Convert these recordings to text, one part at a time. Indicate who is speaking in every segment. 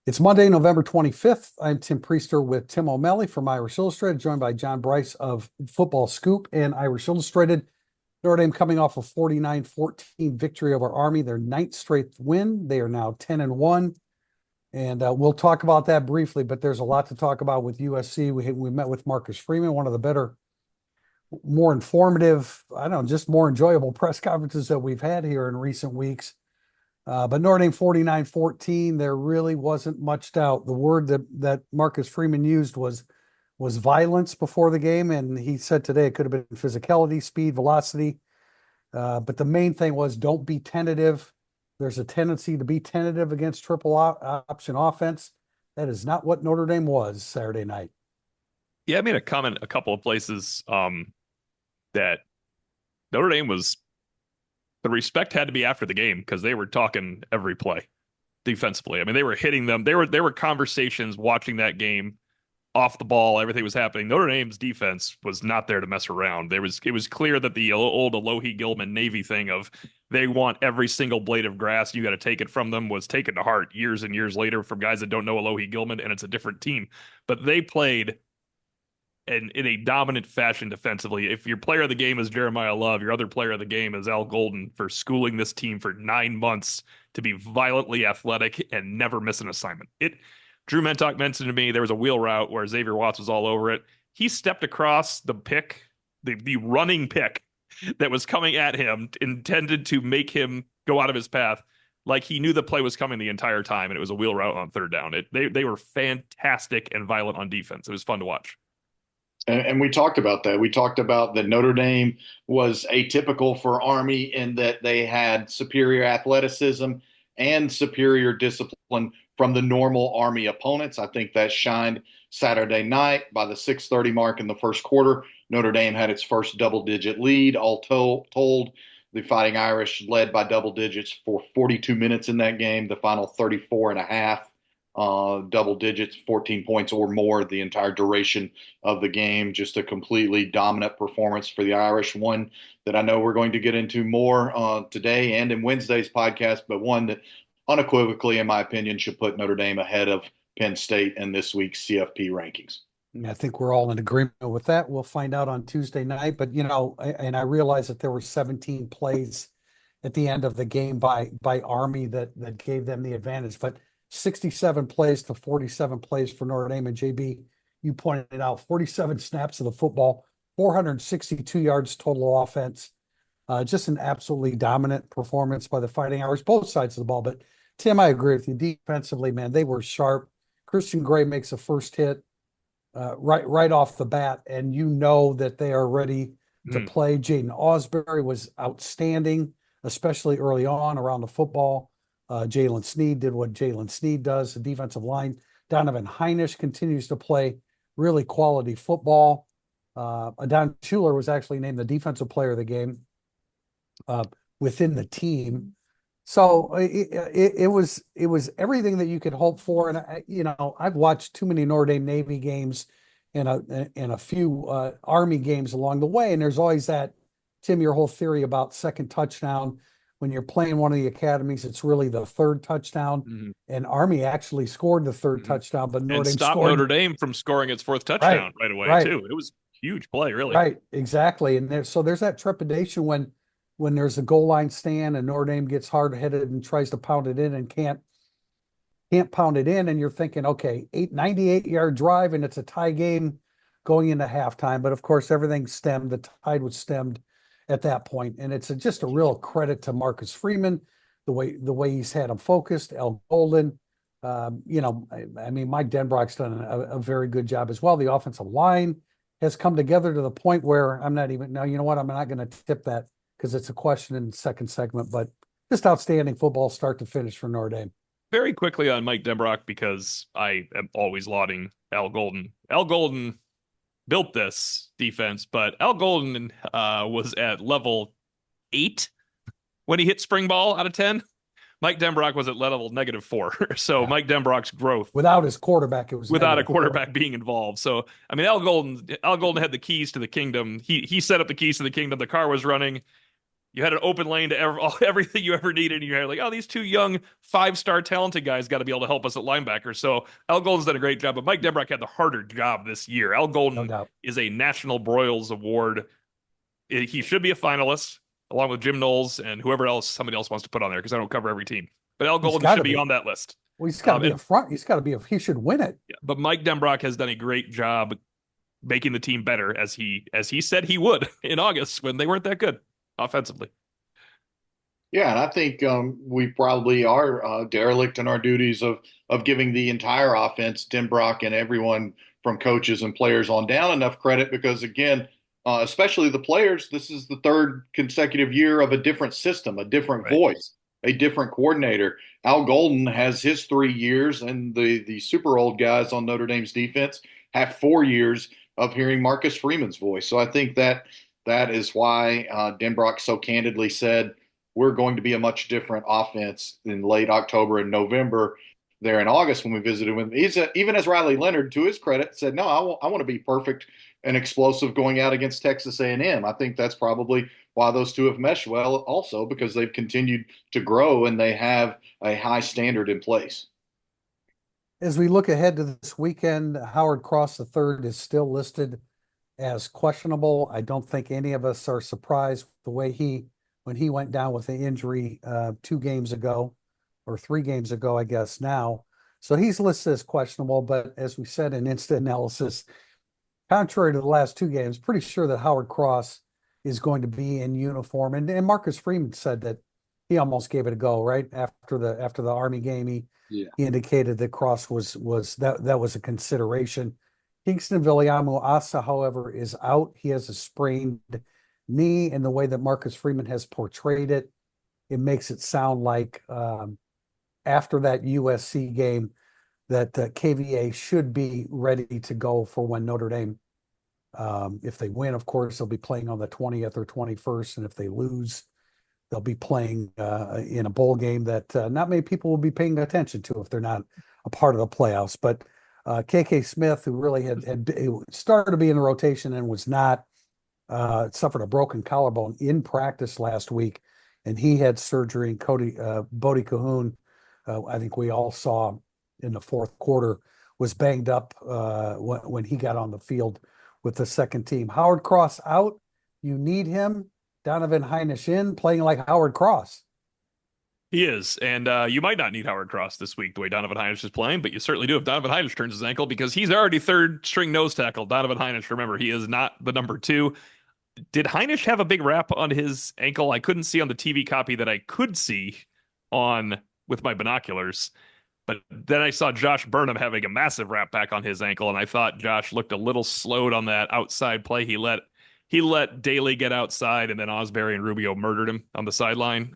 Speaker 1: It's Monday, November 25th. I'm Tim Priester with Tim O'Malley from Irish Illustrated, joined by John Bryce of Football Scoop and Irish Illustrated. Notre Dame coming off a 49-14 victory over Army, their ninth straight win. They are now 10-1. And we'll talk about that briefly, but there's a lot to talk about with USC. We met with Marcus Freeman, one of the better, more informative, I don't know, just more enjoyable press conferences that we've had here in recent weeks. But Notre Dame 49-14, there really wasn't much doubt. The word that Marcus Freeman used was violence before the game, and he said today it could have been physicality, speed, velocity. But the main thing was don't be tentative. There's a tendency to be tentative against triple option offense. That is not what Notre Dame was Saturday night.
Speaker 2: Yeah, I made a comment a couple of places that Notre Dame was the respect had to be after the game because they were talking every play defensively. I mean, they were hitting them. There were conversations watching that game off the ball. Everything was happening. Notre Dame's defense was not there to mess around. It was clear that the old Alohi Gilman Navy thing of they want every single blade of grass. You got to take it from them was taken to heart years and years later from guys that don't know Alohi Gilman, and it's a different team. But they played in a dominant fashion defensively. If your player of the game is Jeremiah Love, your other player of the game is Al Golden for schooling this team for 9 months to be violently athletic and never miss an assignment. Drew Mentok mentioned to me there was a wheel route where Xavier Watts was all over it. He stepped across the pick, the running pick that was coming at him, intended to make him go out of his path, like he knew the play was coming the entire time, and it was a wheel route on third down. They were fantastic and violent on defense. It was fun to watch.
Speaker 3: And we talked about that. We talked about that Notre Dame was atypical for Army in that they had superior athleticism and superior discipline from the normal Army opponents. I think that shined Saturday night. By the 6:30 mark in the first quarter, Notre Dame had its first double-digit lead. All told, the Fighting Irish led by double digits for 42 minutes in that game. The final 34 and a half. Double digits, 14 points or more the entire duration of the game. Just a completely dominant performance for the Irish. One that I know we're going to get into more today and in Wednesday's podcast, but one that unequivocally, in my opinion, should put Notre Dame ahead of Penn State in this week's CFP rankings.
Speaker 1: I think we're all in agreement with that. We'll find out on Tuesday night. But, and I realize that there were 17 plays at the end of the game by Army that gave them the advantage. But 67 plays to 47 plays for Notre Dame. And JB, you pointed out 47 snaps of the football, 462 yards total offense. Just an absolutely dominant performance by the Fighting Irish, both sides of the ball. But Tim, I agree with you. Defensively, man, they were sharp. Christian Gray makes a first hit right off the bat, and you know that they are ready to play. Jaden Ausberry was outstanding, especially early on around the football. Jalen Sneed did what Jalen Sneed does. The defensive line, Donovan Heinisch continues to play really quality football. Adon Schuler was actually named the defensive player of the game within the team. So it was everything that you could hope for. And I've watched too many Notre Dame Navy games and a few Army games along the way, and there's always that, Tim, your whole theory about second touchdown. When you're playing one of the academies, it's really the third touchdown. Mm-hmm. And Army actually scored the third touchdown, but Notre Dame
Speaker 2: stopped Notre Dame from scoring its fourth touchdown right away, too. It was a huge play, really.
Speaker 1: Right, exactly. And there's that trepidation when there's a goal line stand and Notre Dame gets hard-headed and tries to pound it in and can't pound it in, and you're thinking, okay, 98-yard drive, and it's a tie game going into halftime. But, of course, everything stemmed. The tide was stemmed at that point. And it's just a real credit to Marcus Freeman, the way he's had him focused. Al Golden, I mean, Mike Denbrock's done a very good job as well. The offensive line has come together to the point where I'm not going to tip that because it's a question in the second segment, but just outstanding football start to finish for Notre Dame.
Speaker 2: Very quickly on Mike Denbrock, because I am always lauding Al Golden. Al Golden built this defense, but Al Golden was at level 8 when he hit spring ball out of 10. Mike Denbrock was at level -4. So Mike Denbrock's growth
Speaker 1: without his quarterback, it was
Speaker 2: without a quarterback being involved. So I mean, Al Golden had the keys to the kingdom. He set up the keys to the kingdom. The car was running. You had an open lane to everything you ever needed, and you had like, oh, these two young 5-star talented guys got to be able to help us at linebacker. So Al Golden's done a great job, but Mike Denbrock had the harder job this year. Al
Speaker 1: No
Speaker 2: Golden
Speaker 1: doubt.
Speaker 2: is a National Broyles Award. He should be a finalist along with Jim Knowles and whoever else somebody else wants to put on there because I don't cover every team. But Al
Speaker 1: He's
Speaker 2: Golden
Speaker 1: got
Speaker 2: should
Speaker 1: to
Speaker 2: be
Speaker 1: be.
Speaker 2: on that list.
Speaker 1: Well, he's got to be
Speaker 2: And
Speaker 1: a front. He's got to be. He should win it.
Speaker 2: yeah, but Mike Denbrock has done a great job making the team better as he said he would in August when they weren't that good offensively.
Speaker 3: Yeah, and I think we probably are derelict in our duties of giving the entire offense, Tim Brock and everyone from coaches and players on down enough credit because again, especially the players, this is the third consecutive year of a different system, a different
Speaker 2: Right.
Speaker 3: voice, a different coordinator. Al Golden has his 3 years, and the super old guys on Notre Dame's defense have 4 years of hearing Marcus Freeman's voice. So I think that is why Denbrock so candidly said we're going to be a much different offense in late October and November there in August when we visited with him. Even as Riley Leonard, to his credit, said, no, I want to be perfect and explosive going out against Texas A&M. I think that's probably why those two have meshed well also because they've continued to grow and they have a high standard in place.
Speaker 1: As we look ahead to this weekend, Howard Cross III is still listed as questionable. I don't think any of us are surprised the way when he went down with the injury 2 games ago or 3 games ago, I guess now. So he's listed as questionable, but as we said in instant analysis, contrary to the last 2 games, pretty sure that Howard Cross is going to be in uniform. And Marcus Freeman said that he almost gave it a go right after the Army game. He indicated that Cross was that was a consideration. Kingston Viliamu Asa, however, is out. He has a sprained knee, and the way that Marcus Freeman has portrayed it, it makes it sound like after that USC game that KVA should be ready to go for when Notre Dame, if they win, of course, they'll be playing on the 20th or 21st, and if they lose, they'll be playing in a bowl game that not many people will be paying attention to if they're not a part of the playoffs. But KK Smith, who really had started to be in the rotation and was not, suffered a broken collarbone in practice last week, and he had surgery. And Bodie Cahoon, I think we all saw in the fourth quarter, was banged up when he got on the field with the second team. Howard Cross out. You need him. Donovan Heinisch in, playing like Howard Cross.
Speaker 2: He is, and you might not need Howard Cross this week the way Donovan Heinisch is playing, but you certainly do if Donovan Heinisch turns his ankle because he's already third string nose tackle. Donovan Heinisch, remember, he is not the number 2. Did Heinisch have a big wrap on his ankle? I couldn't see on the TV copy that I could see on with my binoculars, but then I saw Josh Burnham having a massive wrap back on his ankle, and I thought Josh looked a little slowed on that outside play. He let Daly get outside, and then Osbury and Rubio murdered him on the sideline.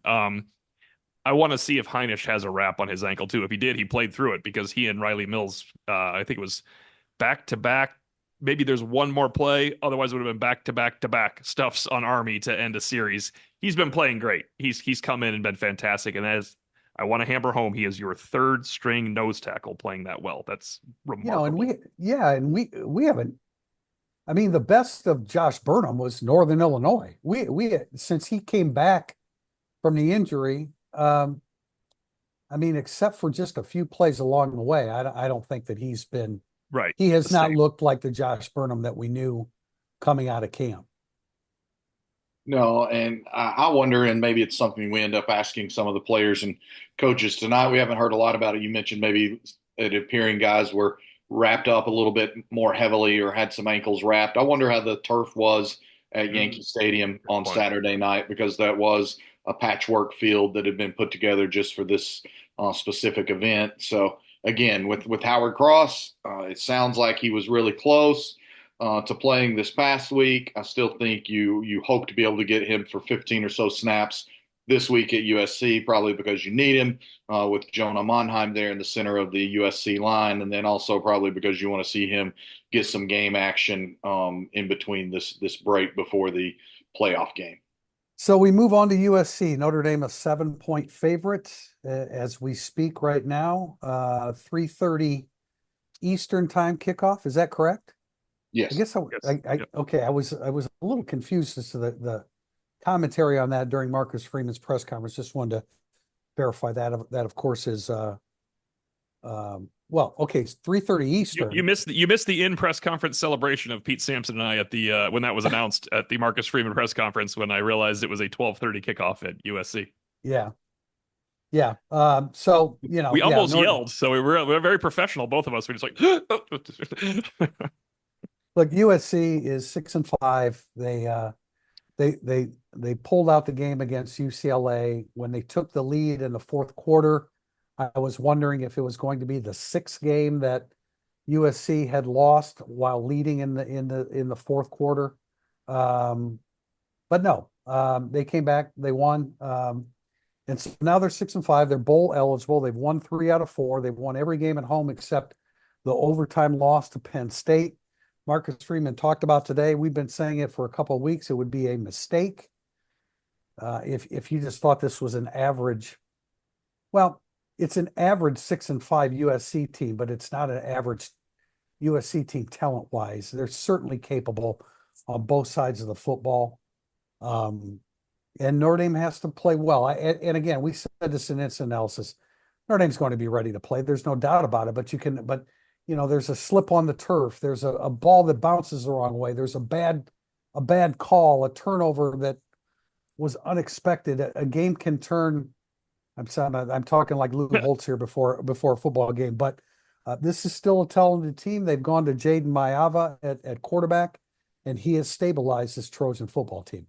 Speaker 2: I want to see if Heinisch has a wrap on his ankle too. If he did, he played through it because he and Riley Mills, I think it was back to back. Maybe there's one more play. Otherwise, it would have been back to back to back stuffs on Army to end a series. He's been playing great. He's come in and been fantastic. And as I want to hammer home, he is your third string nose tackle playing that well. That's remarkable.
Speaker 1: And we haven't. I mean, the best of Josh Burnham was Northern Illinois. We since he came back from the injury. I mean, except for just a few plays along the way, I don't think that he's been
Speaker 2: right.
Speaker 1: He has not looked like the Josh Burnham that we knew coming out of camp.
Speaker 3: No, and I wonder, and maybe it's something we end up asking some of the players and coaches tonight. We haven't heard a lot about it. You mentioned maybe it appearing guys were wrapped up a little bit more heavily or had some ankles wrapped. I wonder how the turf was at Yankee Stadium on Saturday night because that was a patchwork field that had been put together just for this specific event. So again, with Howard Cross, it sounds like he was really close to playing this past week. I still think you hope to be able to get him for 15 or so snaps this week at USC, probably because you need him with Jonah Monheim there in the center of the USC line, and then also probably because you want to see him get some game action in between this break before the playoff game.
Speaker 1: So we move on to USC. Notre Dame, a 7-point favorite as we speak right now. 3:30 Eastern time kickoff. Is that correct?
Speaker 3: Yes.
Speaker 1: I guess okay. I was a little confused as to the commentary on that during Marcus Freeman's press conference. Just wanted to verify that. That of course is well, okay, it's 3:30 Eastern.
Speaker 2: You missed the in press conference celebration of Pete Sampson and I at the when that was announced at the Marcus Freeman press conference when I realized it was a 12:30 kickoff at USC.
Speaker 1: Yeah. Yeah. So,
Speaker 2: we almost yelled. So we're very professional, both of us. We're just like,
Speaker 1: look, USC is 6-5. They pulled out the game against UCLA when they took the lead in the fourth quarter. I was wondering if it was going to be the sixth game that USC had lost while leading in the fourth quarter. But no, they came back, they won. And so now they're 6-5. They're bowl eligible. They've won 3 out of 4. They've won every game at home except the overtime loss to Penn State. Marcus Freeman talked about today. We've been saying it for a couple of weeks. It would be a mistake if you just thought this was an average. Well, it's an average 6-5 USC team, but it's not an average USC team talent-wise. They're certainly capable on both sides of the football. And Notre Dame has to play well. And again, we said this in instant analysis. Notre Dame's going to be ready to play. There's no doubt about it. But there's a slip on the turf. There's a ball that bounces the wrong way. There's a bad call, a turnover that was unexpected. A game can turn. I'm talking like Lou Holtz here before a football game. But this is still a talented team. They've gone to Jaden Mayava at quarterback, and he has stabilized this Trojan football team.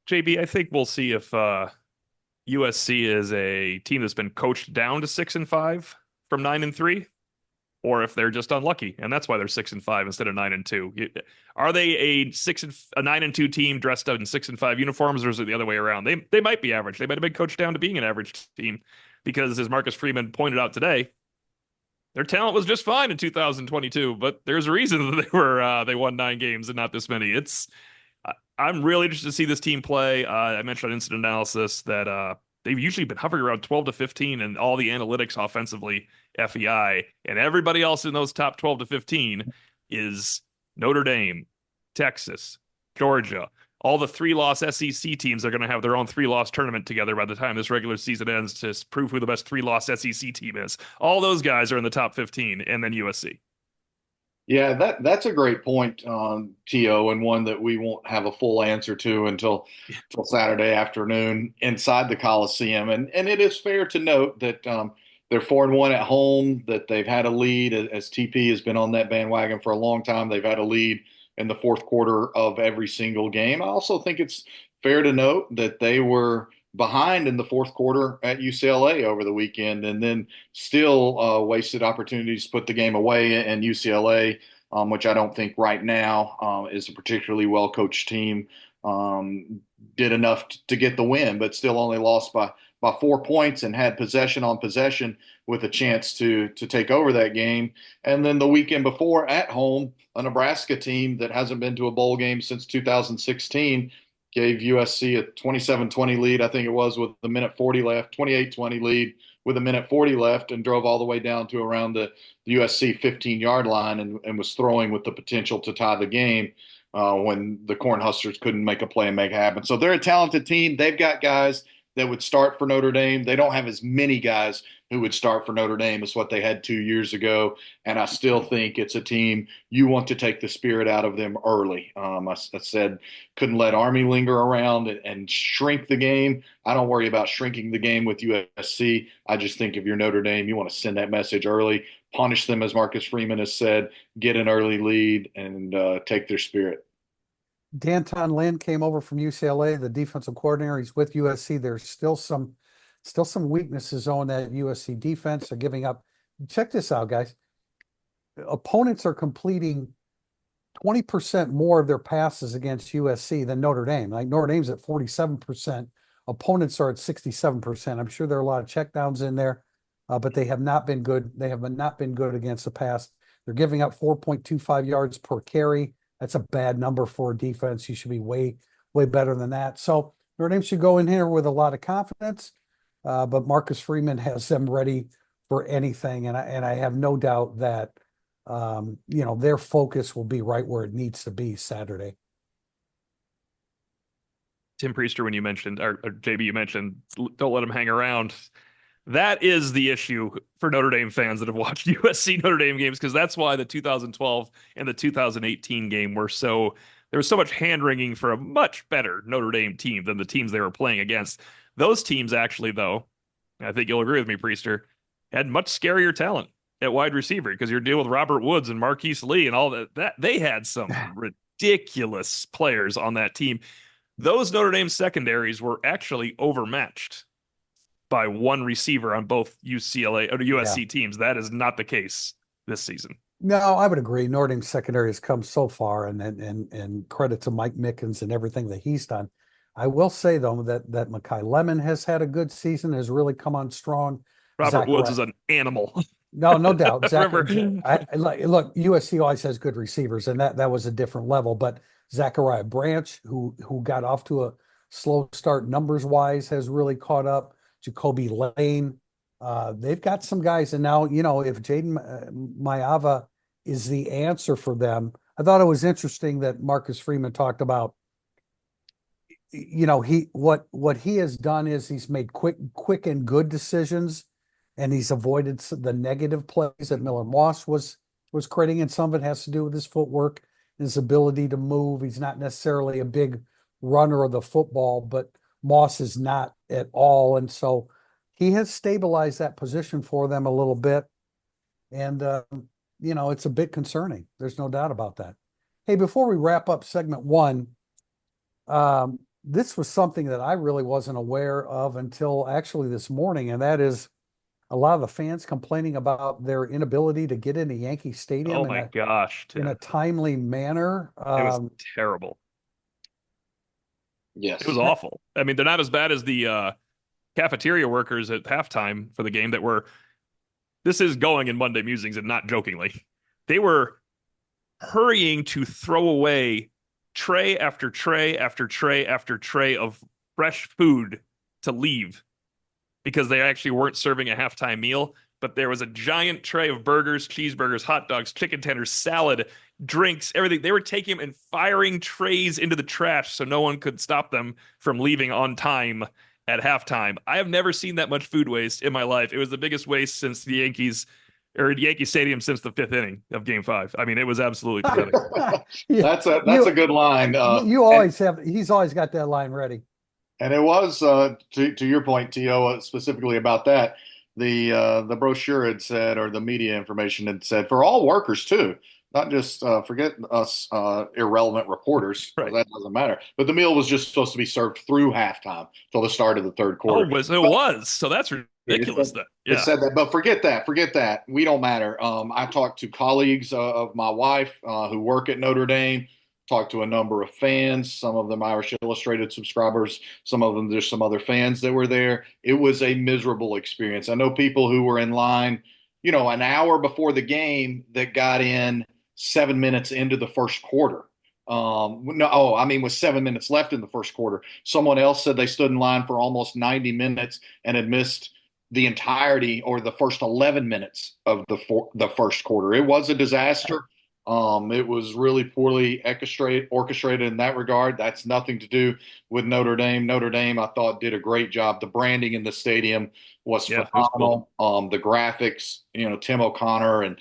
Speaker 2: JB, I think we'll see if USC is a team that's been coached down to 6-5 from 9-3, or if they're just unlucky, and that's why they're 6-5 instead of 9-2. Are they a 9-2 team dressed up in 6-5 uniforms, or is it the other way around? They might be average. They might have been coached down to being an average team because, as Marcus Freeman pointed out today, their talent was just fine in 2022. But there's a reason that they won 9 games and not this many. I'm really interested to see this team play. I mentioned on Instant Analysis that they've usually been hovering around 12 to 15 and all the analytics offensively, FEI, and everybody else in those top 12 to 15 is Notre Dame, Texas, Georgia. All the 3-loss SEC teams are going to have their own 3-loss tournament together by the time this regular season ends to prove who the best 3-loss SEC team is. All those guys are in the top 15, and then USC.
Speaker 3: Yeah, that's a great point, T.O., and one that we won't have a full answer to until Saturday afternoon inside the Coliseum. And it is fair to note that they're 4-1 at home, that they've had a lead, as TP has been on that bandwagon for a long time. They've had a lead in the fourth quarter of every single game. I also think it's fair to note that they were behind in the fourth quarter at UCLA over the weekend, and then still wasted opportunities to put the game away. And UCLA, which I don't think right now is a particularly well-coached team, did enough to get the win, but still only lost by 4 points and had possession on possession with a chance to take over that game. And then the weekend before at home, a Nebraska team that hasn't been to a bowl game since 2016 gave USC a 27-20 lead, I think it was, with a minute 40 left, 28-20 lead with a minute 40 left, and drove all the way down to around the USC 15-yard line and was throwing with the potential to tie the game when the Cornhuskers couldn't make a play and make it happen. So they're a talented team. They've got guys that would start for Notre Dame. They don't have as many guys who would start for Notre Dame as what they had 2 years ago. And I still think it's a team you want to take the spirit out of them early. I said couldn't let Army linger around and shrink the game. I don't worry about shrinking the game with USC. I just think if you're Notre Dame, you want to send that message early, punish them, as Marcus Freeman has said, get an early lead, and take their spirit.
Speaker 1: Danton Lynn came over from UCLA, the defensive coordinator. He's with USC. There's still some weaknesses on that USC defense. They're giving up. Check this out, guys. Opponents are completing 20% more of their passes against USC than Notre Dame. Like Notre Dame's at 47%. Opponents are at 67%. I'm sure there are a lot of checkdowns in there, but they have not been good. They have not been good against the pass. They're giving up 4.25 yards per carry. That's a bad number for a defense. You should be way better than that. So Notre Dame should go in here with a lot of confidence, but Marcus Freeman has them ready for anything, and I have no doubt that their focus will be right where it needs to be Saturday.
Speaker 2: Tim Priester, when you mentioned, or JB, you mentioned, don't let him hang around. That is the issue for Notre Dame fans that have watched USC Notre Dame games, because that's why the 2012 and the 2018 game were so, there was so much hand wringing for a much better Notre Dame team than the teams they were playing against. Those teams actually, though, I think you'll agree with me, Priester, had much scarier talent at wide receiver, because you're dealing with Robert Woods and Marquise Lee and all that they had some ridiculous players on that team. Those Notre Dame secondaries were actually overmatched by one receiver on both UCLA or USC teams. That is not the case this season.
Speaker 1: No, I would agree. Notre Dame's secondary has come so far, and credit to Mike Mickens and everything that he's done. I will say though that Mekhi Lemon has had a good season, has really come on strong.
Speaker 2: Robert Woods is an animal.
Speaker 1: No doubt. Look, USC always has good receivers, and that was a different level. But Zachariah Branch, who got off to a slow start numbers wise, has really caught up. Jacoby Lane, they've got some guys, and now if Jaden Mayava is the answer for them. I thought it was interesting that Marcus Freeman talked about. What he has done is he's made quick and good decisions, and he's avoided the negative plays that Miller Moss was creating, and some of it has to do with his footwork, his ability to move. He's not necessarily a big runner of the football, but Moss is not at all, and so he has stabilized that position for them a little bit, and it's a bit concerning. There's no doubt about that. Hey, before we wrap up segment one, this was something that I really wasn't aware of until actually this morning, and that is a lot of the fans complaining about their inability to get into Yankee Stadium.
Speaker 2: Oh my gosh, Tim.
Speaker 1: In a timely manner.
Speaker 2: It was terrible.
Speaker 3: Yes.
Speaker 2: It was awful. I mean, they're not as bad as the cafeteria workers at halftime for the game that were, this is going in Monday musings and not jokingly. They were hurrying to throw away tray after tray after tray after tray of fresh food to leave, because they actually weren't serving a halftime meal, but there was a giant tray of burgers, cheeseburgers, hot dogs, chicken tenders, salad, drinks, everything. They were taking them and firing trays into the trash so no one could stop them from leaving on time at halftime. I have never seen that much food waste in my life. It was the biggest waste since the Yankee Stadium since the 5th inning of Game 5. I mean, it was absolutely pathetic.
Speaker 3: That's a good line.
Speaker 1: He's always got that line ready.
Speaker 3: And it was to your point, T.O., specifically about that. The brochure had said, or the media information had said, for all workers too, not just forget us irrelevant reporters.
Speaker 2: Right.
Speaker 3: That doesn't matter. But the meal was just supposed to be served through halftime till the start of the third quarter.
Speaker 2: It was. So that's ridiculous.
Speaker 3: It said that, but forget that. We don't matter. I talked to colleagues of my wife who work at Notre Dame. Talked to a number of fans, some of them Irish Illustrated subscribers, some of them there's some other fans that were there. It was a miserable experience. I know people who were in line, an hour before the game that got in 7 minutes into the first quarter. With 7 minutes left in the first quarter. Someone else said they stood in line for almost 90 minutes and had missed the entirety or the first 11 minutes of the first quarter. It was a disaster. It was really poorly orchestrated in that regard. That's nothing to do with Notre Dame. Notre Dame, I thought, did a great job. The branding in the stadium was phenomenal. Cool. The graphics, Tim O'Connor and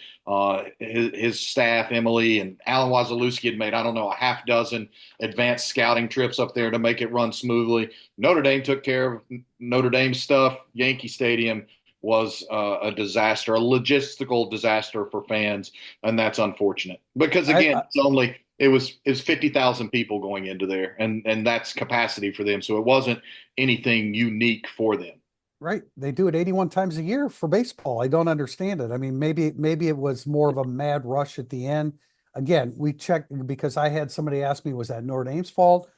Speaker 3: his staff, Emily and Alan Wazalewski had made, a half dozen advanced scouting trips up there to make it run smoothly. Notre Dame took care of Notre Dame stuff. Yankee Stadium was a disaster, a logistical disaster for fans, and that's unfortunate because again, it was 50,000 people going into there, and that's capacity for them, so it wasn't anything unique for them.
Speaker 1: Right, they do it 81 times a year for baseball. I don't understand it. I mean, maybe it was more of a mad rush at the end. Again, we checked because I had somebody ask me, was that Notre Dame's fault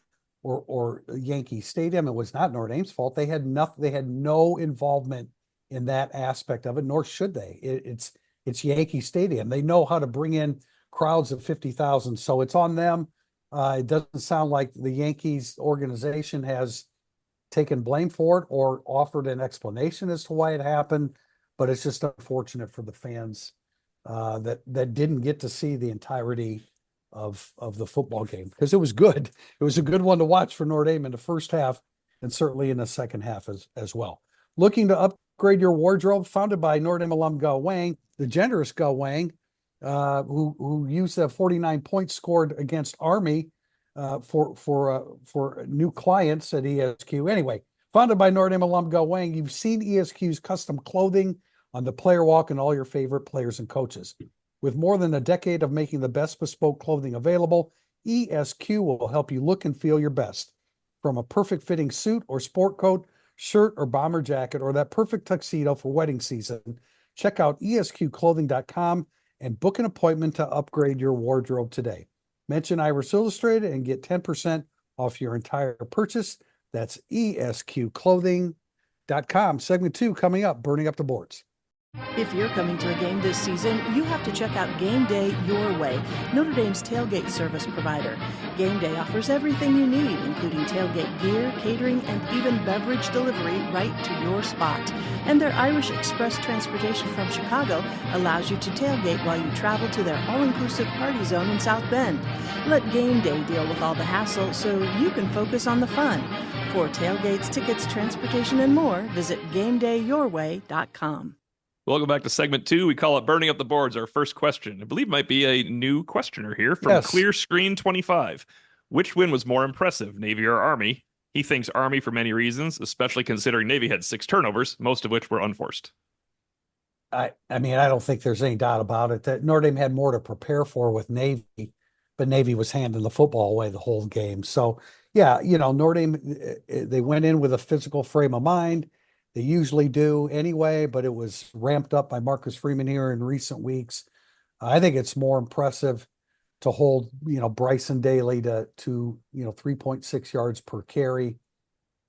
Speaker 1: or Yankee Stadium? It was not Notre Dame's fault. They had no involvement in that aspect of it, nor should they. It's Yankee Stadium. They know how to bring in crowds of 50,000, so it's on them. It doesn't sound like the Yankees organization has taken blame for it or offered an explanation as to why it happened, but it's just unfortunate for the fans that didn't get to see the entirety of the football game, because it was good. It was a good one to watch for Notre Dame in the first half, and certainly in the second half as well. Looking to upgrade your wardrobe, founded by Notre Dame alum Go Wang, the generous Go Wang, who used a 49 points scored against Army for new clients at ESQ. Anyway, founded by Notre Dame alum Go Wang, you've seen ESQ's custom clothing on the player walk and all your favorite players and coaches. With more than a decade of making the best bespoke clothing available, ESQ will help you look and feel your best. From a perfect fitting suit or sport coat, shirt or bomber jacket, or that perfect tuxedo for wedding season, check out esqclothing.com and book an appointment to upgrade your wardrobe today. Mention Iris Illustrated and get 10% off your entire purchase. That's esqclothing.com. Segment 2 coming up, burning up the boards.
Speaker 4: If you're coming to a game this season, you have to check out Game Day Your Way, Notre Dame's tailgate service provider. Game Day offers everything you need, including tailgate gear, catering, and even beverage delivery right to your spot. And their Irish Express transportation from Chicago allows you to tailgate while you travel to their all-inclusive party zone in South Bend. Let Game Day deal with all the hassle so you can focus on the fun. For tailgates, tickets, transportation, and more, visit GameDayYourWay.com.
Speaker 2: Welcome back to segment 2. We call it Burning Up the Boards. Our first question, I believe, might be a new questioner here from
Speaker 1: Yes.
Speaker 2: Clear Screen 25. Which win was more impressive, Navy or Army? He thinks Army for many reasons, especially considering Navy had 6 turnovers, most of which were unforced.
Speaker 1: I mean, I don't think there's any doubt about it that Notre Dame had more to prepare for with Navy, but Navy was handing the football away the whole game. So, yeah, Notre Dame, they went in with a physical frame of mind. They usually do anyway, but it was ramped up by Marcus Freeman here in recent weeks. I think it's more impressive to hold, Bryson Daly to 3.6 yards per carry.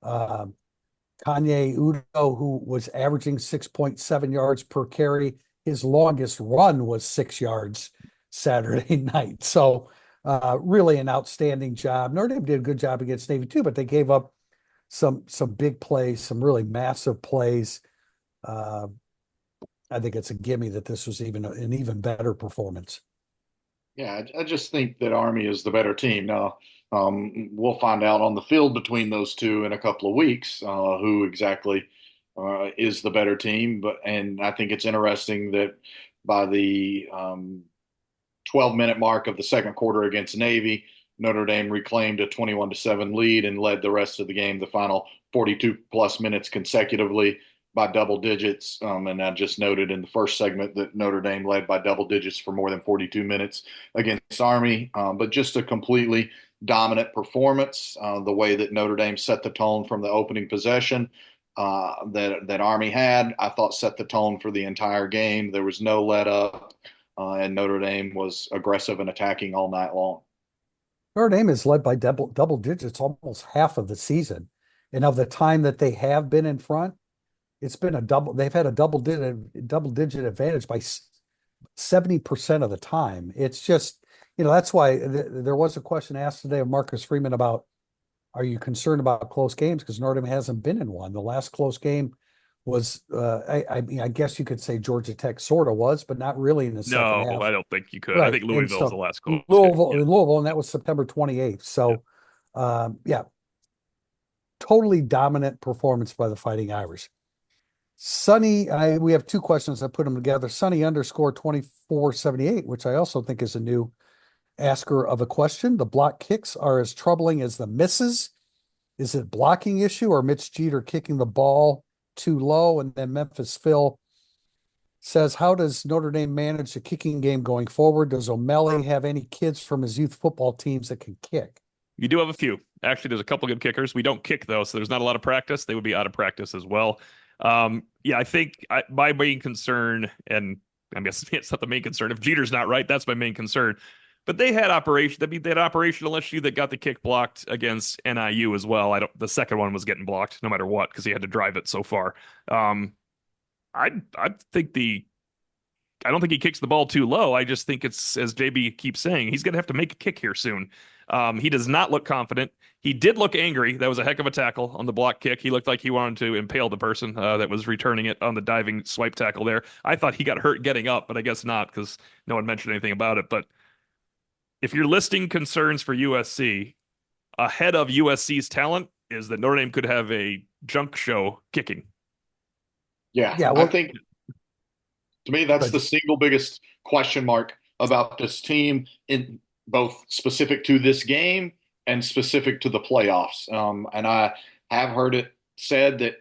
Speaker 1: Kanye Udo, who was averaging 6.7 yards per carry, his longest run was 6 yards Saturday night. So really an outstanding job. Notre Dame did a good job against Navy too, but they gave up some big plays, some really massive plays. I think it's a gimme that this was an even better performance.
Speaker 3: Yeah, I just think that Army is the better team. Now, we'll find out on the field between those two in a couple of weeks who exactly is the better team. And I think it's interesting that by the 12-minute mark of the second quarter against Navy, Notre Dame reclaimed a 21-7 lead and led the rest of the game, the final 42 plus minutes consecutively by double digits. And I just noted in the first segment that Notre Dame led by double digits for more than 42 minutes against Army, but just a completely dominant performance. The way that Notre Dame set the tone from the opening possession that Army had, I thought set the tone for the entire game. There was no let up, and Notre Dame was aggressive and attacking all night long.
Speaker 1: Notre Dame is led by double digits almost half of the season. And of the time that they have been in front, it's been they've had a double digit advantage by 70% of the time. It's just, that's why there was a question asked today of Marcus Freeman about, are you concerned about close games? Because Notre Dame hasn't been in one. The last close game was, I guess you could say Georgia Tech sort of was, but not really in the second half.
Speaker 2: No, I don't think you could.
Speaker 1: Right.
Speaker 2: I think Louisville's the last close.
Speaker 1: Louisville, and that was September 28th. So, totally dominant performance by the Fighting Irish. Sonny, we have 2 questions. I put them together. Sonny _ 2478, which I also think is a new asker of a question. The block kicks are as troubling as the misses. Is it blocking issue or Mitch Jeter kicking the ball too low? And then Memphis Phil says, how does Notre Dame manage the kicking game going forward? Does O'Malley have any kids from his youth football teams that can kick?
Speaker 2: You do have a few. Actually, there's a couple good kickers. We don't kick, though, so there's not a lot of practice. They would be out of practice as well. I think my main concern, and I guess it's not the main concern. If Jeter's not right, that's my main concern. But they had operational issue that got the kick blocked against NIU as well. The second one was getting blocked no matter what because he had to drive it so far. I don't think he kicks the ball too low. I just think it's, as JB keeps saying, he's going to have to make a kick here soon. He does not look confident. He did look angry. That was a heck of a tackle on the block kick. He looked like he wanted to impale the person that was returning it on the diving swipe tackle there. I thought he got hurt getting up, but I guess not because no one mentioned anything about it. But if you're listing concerns for USC, ahead of USC's talent is that Notre Dame could have a junk show kicking.
Speaker 3: Yeah,
Speaker 1: Yeah,
Speaker 3: I
Speaker 1: well,
Speaker 3: think to me that's
Speaker 1: but
Speaker 3: the single biggest question mark about this team, in both specific to this game and specific to the playoffs. And I have heard it said that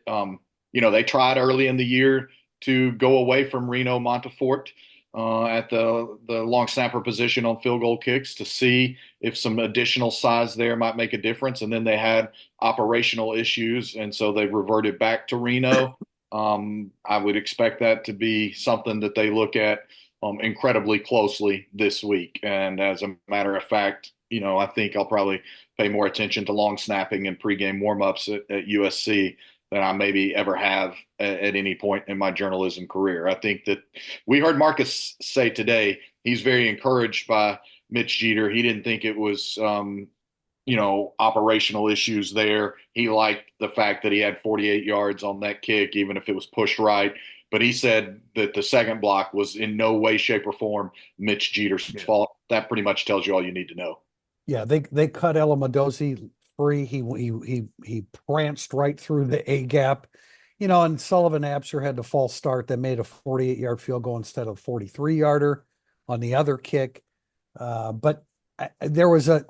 Speaker 3: they tried early in the year to go away from Reno Montefort at the long snapper position on field goal kicks to see if some additional size there might make a difference. And then they had operational issues, and so they reverted back to Reno. I would expect that to be something that they look at incredibly closely this week. And as a matter of fact, I think I'll probably pay more attention to long snapping and pregame warmups at USC than I maybe ever have at any point in my journalism career. I think that we heard Marcus say today he's very encouraged by Mitch Jeter. He didn't think it was operational issues there. He liked the fact that he had 48 yards on that kick, even if it was pushed right. But he said that the second block was in no way, shape, or form Mitch Jeter's fault. That pretty much tells you all you need to know.
Speaker 1: yeah, they cut Elamodosi free. He pranced right through the A gap, and Sullivan Absher had the false start that made a 48-yard field goal instead of 43-yarder on the other kick. But there was a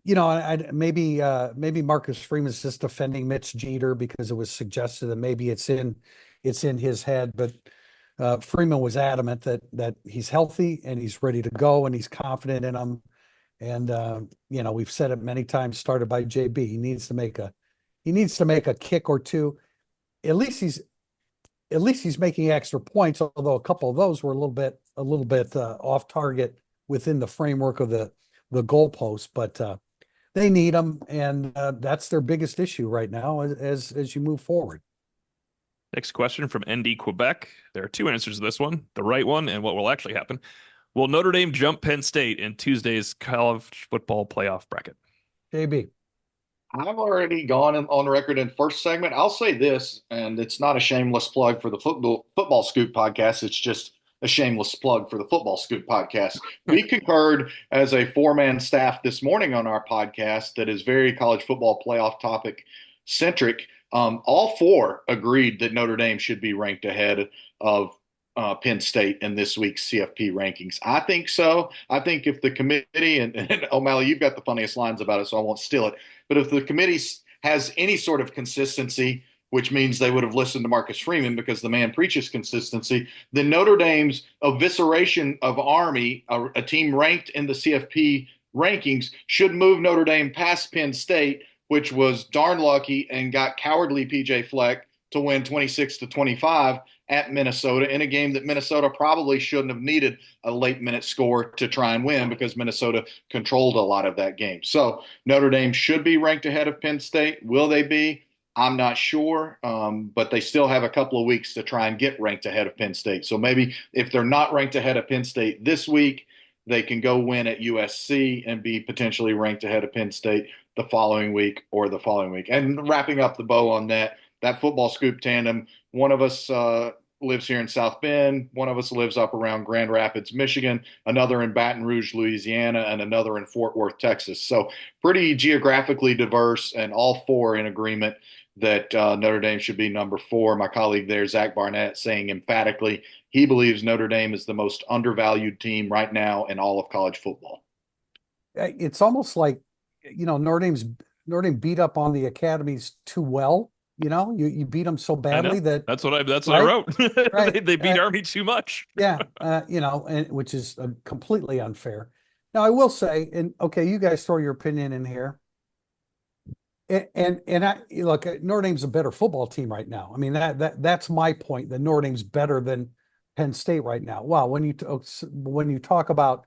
Speaker 1: maybe Marcus Freeman's just defending Mitch Jeter because it was suggested that maybe it's in his head, but Freeman was adamant that he's healthy and he's ready to go and he's confident in him. And we've said it many times, started by JB. He needs to make a kick or two. At least he's making extra points, although a couple of those were a little bit off target within the framework of the goalpost, but they need them, and that's their biggest issue right now as you move forward.
Speaker 2: Next question from ND Quebec. There are two answers to this one, the right one and what will actually happen. Will Notre Dame jump Penn State in Tuesday's college football playoff bracket?
Speaker 1: JB.
Speaker 3: I've already gone on record in first segment. I'll say this, and it's not a shameless plug for the football Scoop podcast. It's just a shameless plug for the Football Scoop podcast. We concurred as a four-man staff this morning on our podcast that is very college football playoff topic centric. All four agreed that Notre Dame should be ranked ahead of Penn State in this week's CFP rankings. I think so. I think if the committee, and O'Malley, you've got the funniest lines about it, so I won't steal it. But if the committee has any sort of consistency, which means they would have listened to Marcus Freeman because the man preaches consistency, then Notre Dame's evisceration of Army, a team ranked in the CFP rankings, should move Notre Dame past Penn State, which was darn lucky and got cowardly PJ Fleck to win 26-25 at Minnesota in a game that Minnesota probably shouldn't have needed a late minute score to try and win because Minnesota controlled a lot of that game. So Notre Dame should be ranked ahead of Penn State. Will they be? I'm not sure, but they still have a couple of weeks to try and get ranked ahead of Penn State. So maybe if they're not ranked ahead of Penn State this week, they can go win at USC and be potentially ranked ahead of Penn State the following week or the following week. And wrapping up the bow on that football Scoop tandem, one of us lives here in South Bend, one of us lives up around Grand Rapids, Michigan, another in Baton Rouge, Louisiana, and another in Fort Worth, Texas. So pretty geographically diverse, and all four in agreement that Notre Dame should be number 4. My colleague there, Zach Barnett, saying emphatically he believes Notre Dame is the most undervalued team right now in all of college football.
Speaker 1: It's almost like, Notre Dame beat up on the academies too well. You beat them so badly
Speaker 2: that's what I wrote.
Speaker 1: Right.
Speaker 2: They beat Army too much.
Speaker 1: Yeah. And which is completely unfair. Now I will say, and okay, you guys throw your opinion in here. And I look, Notre Dame's a better football team right now. I mean, that's my point, that Notre Dame's better than Penn State right now. Wow. When you talk about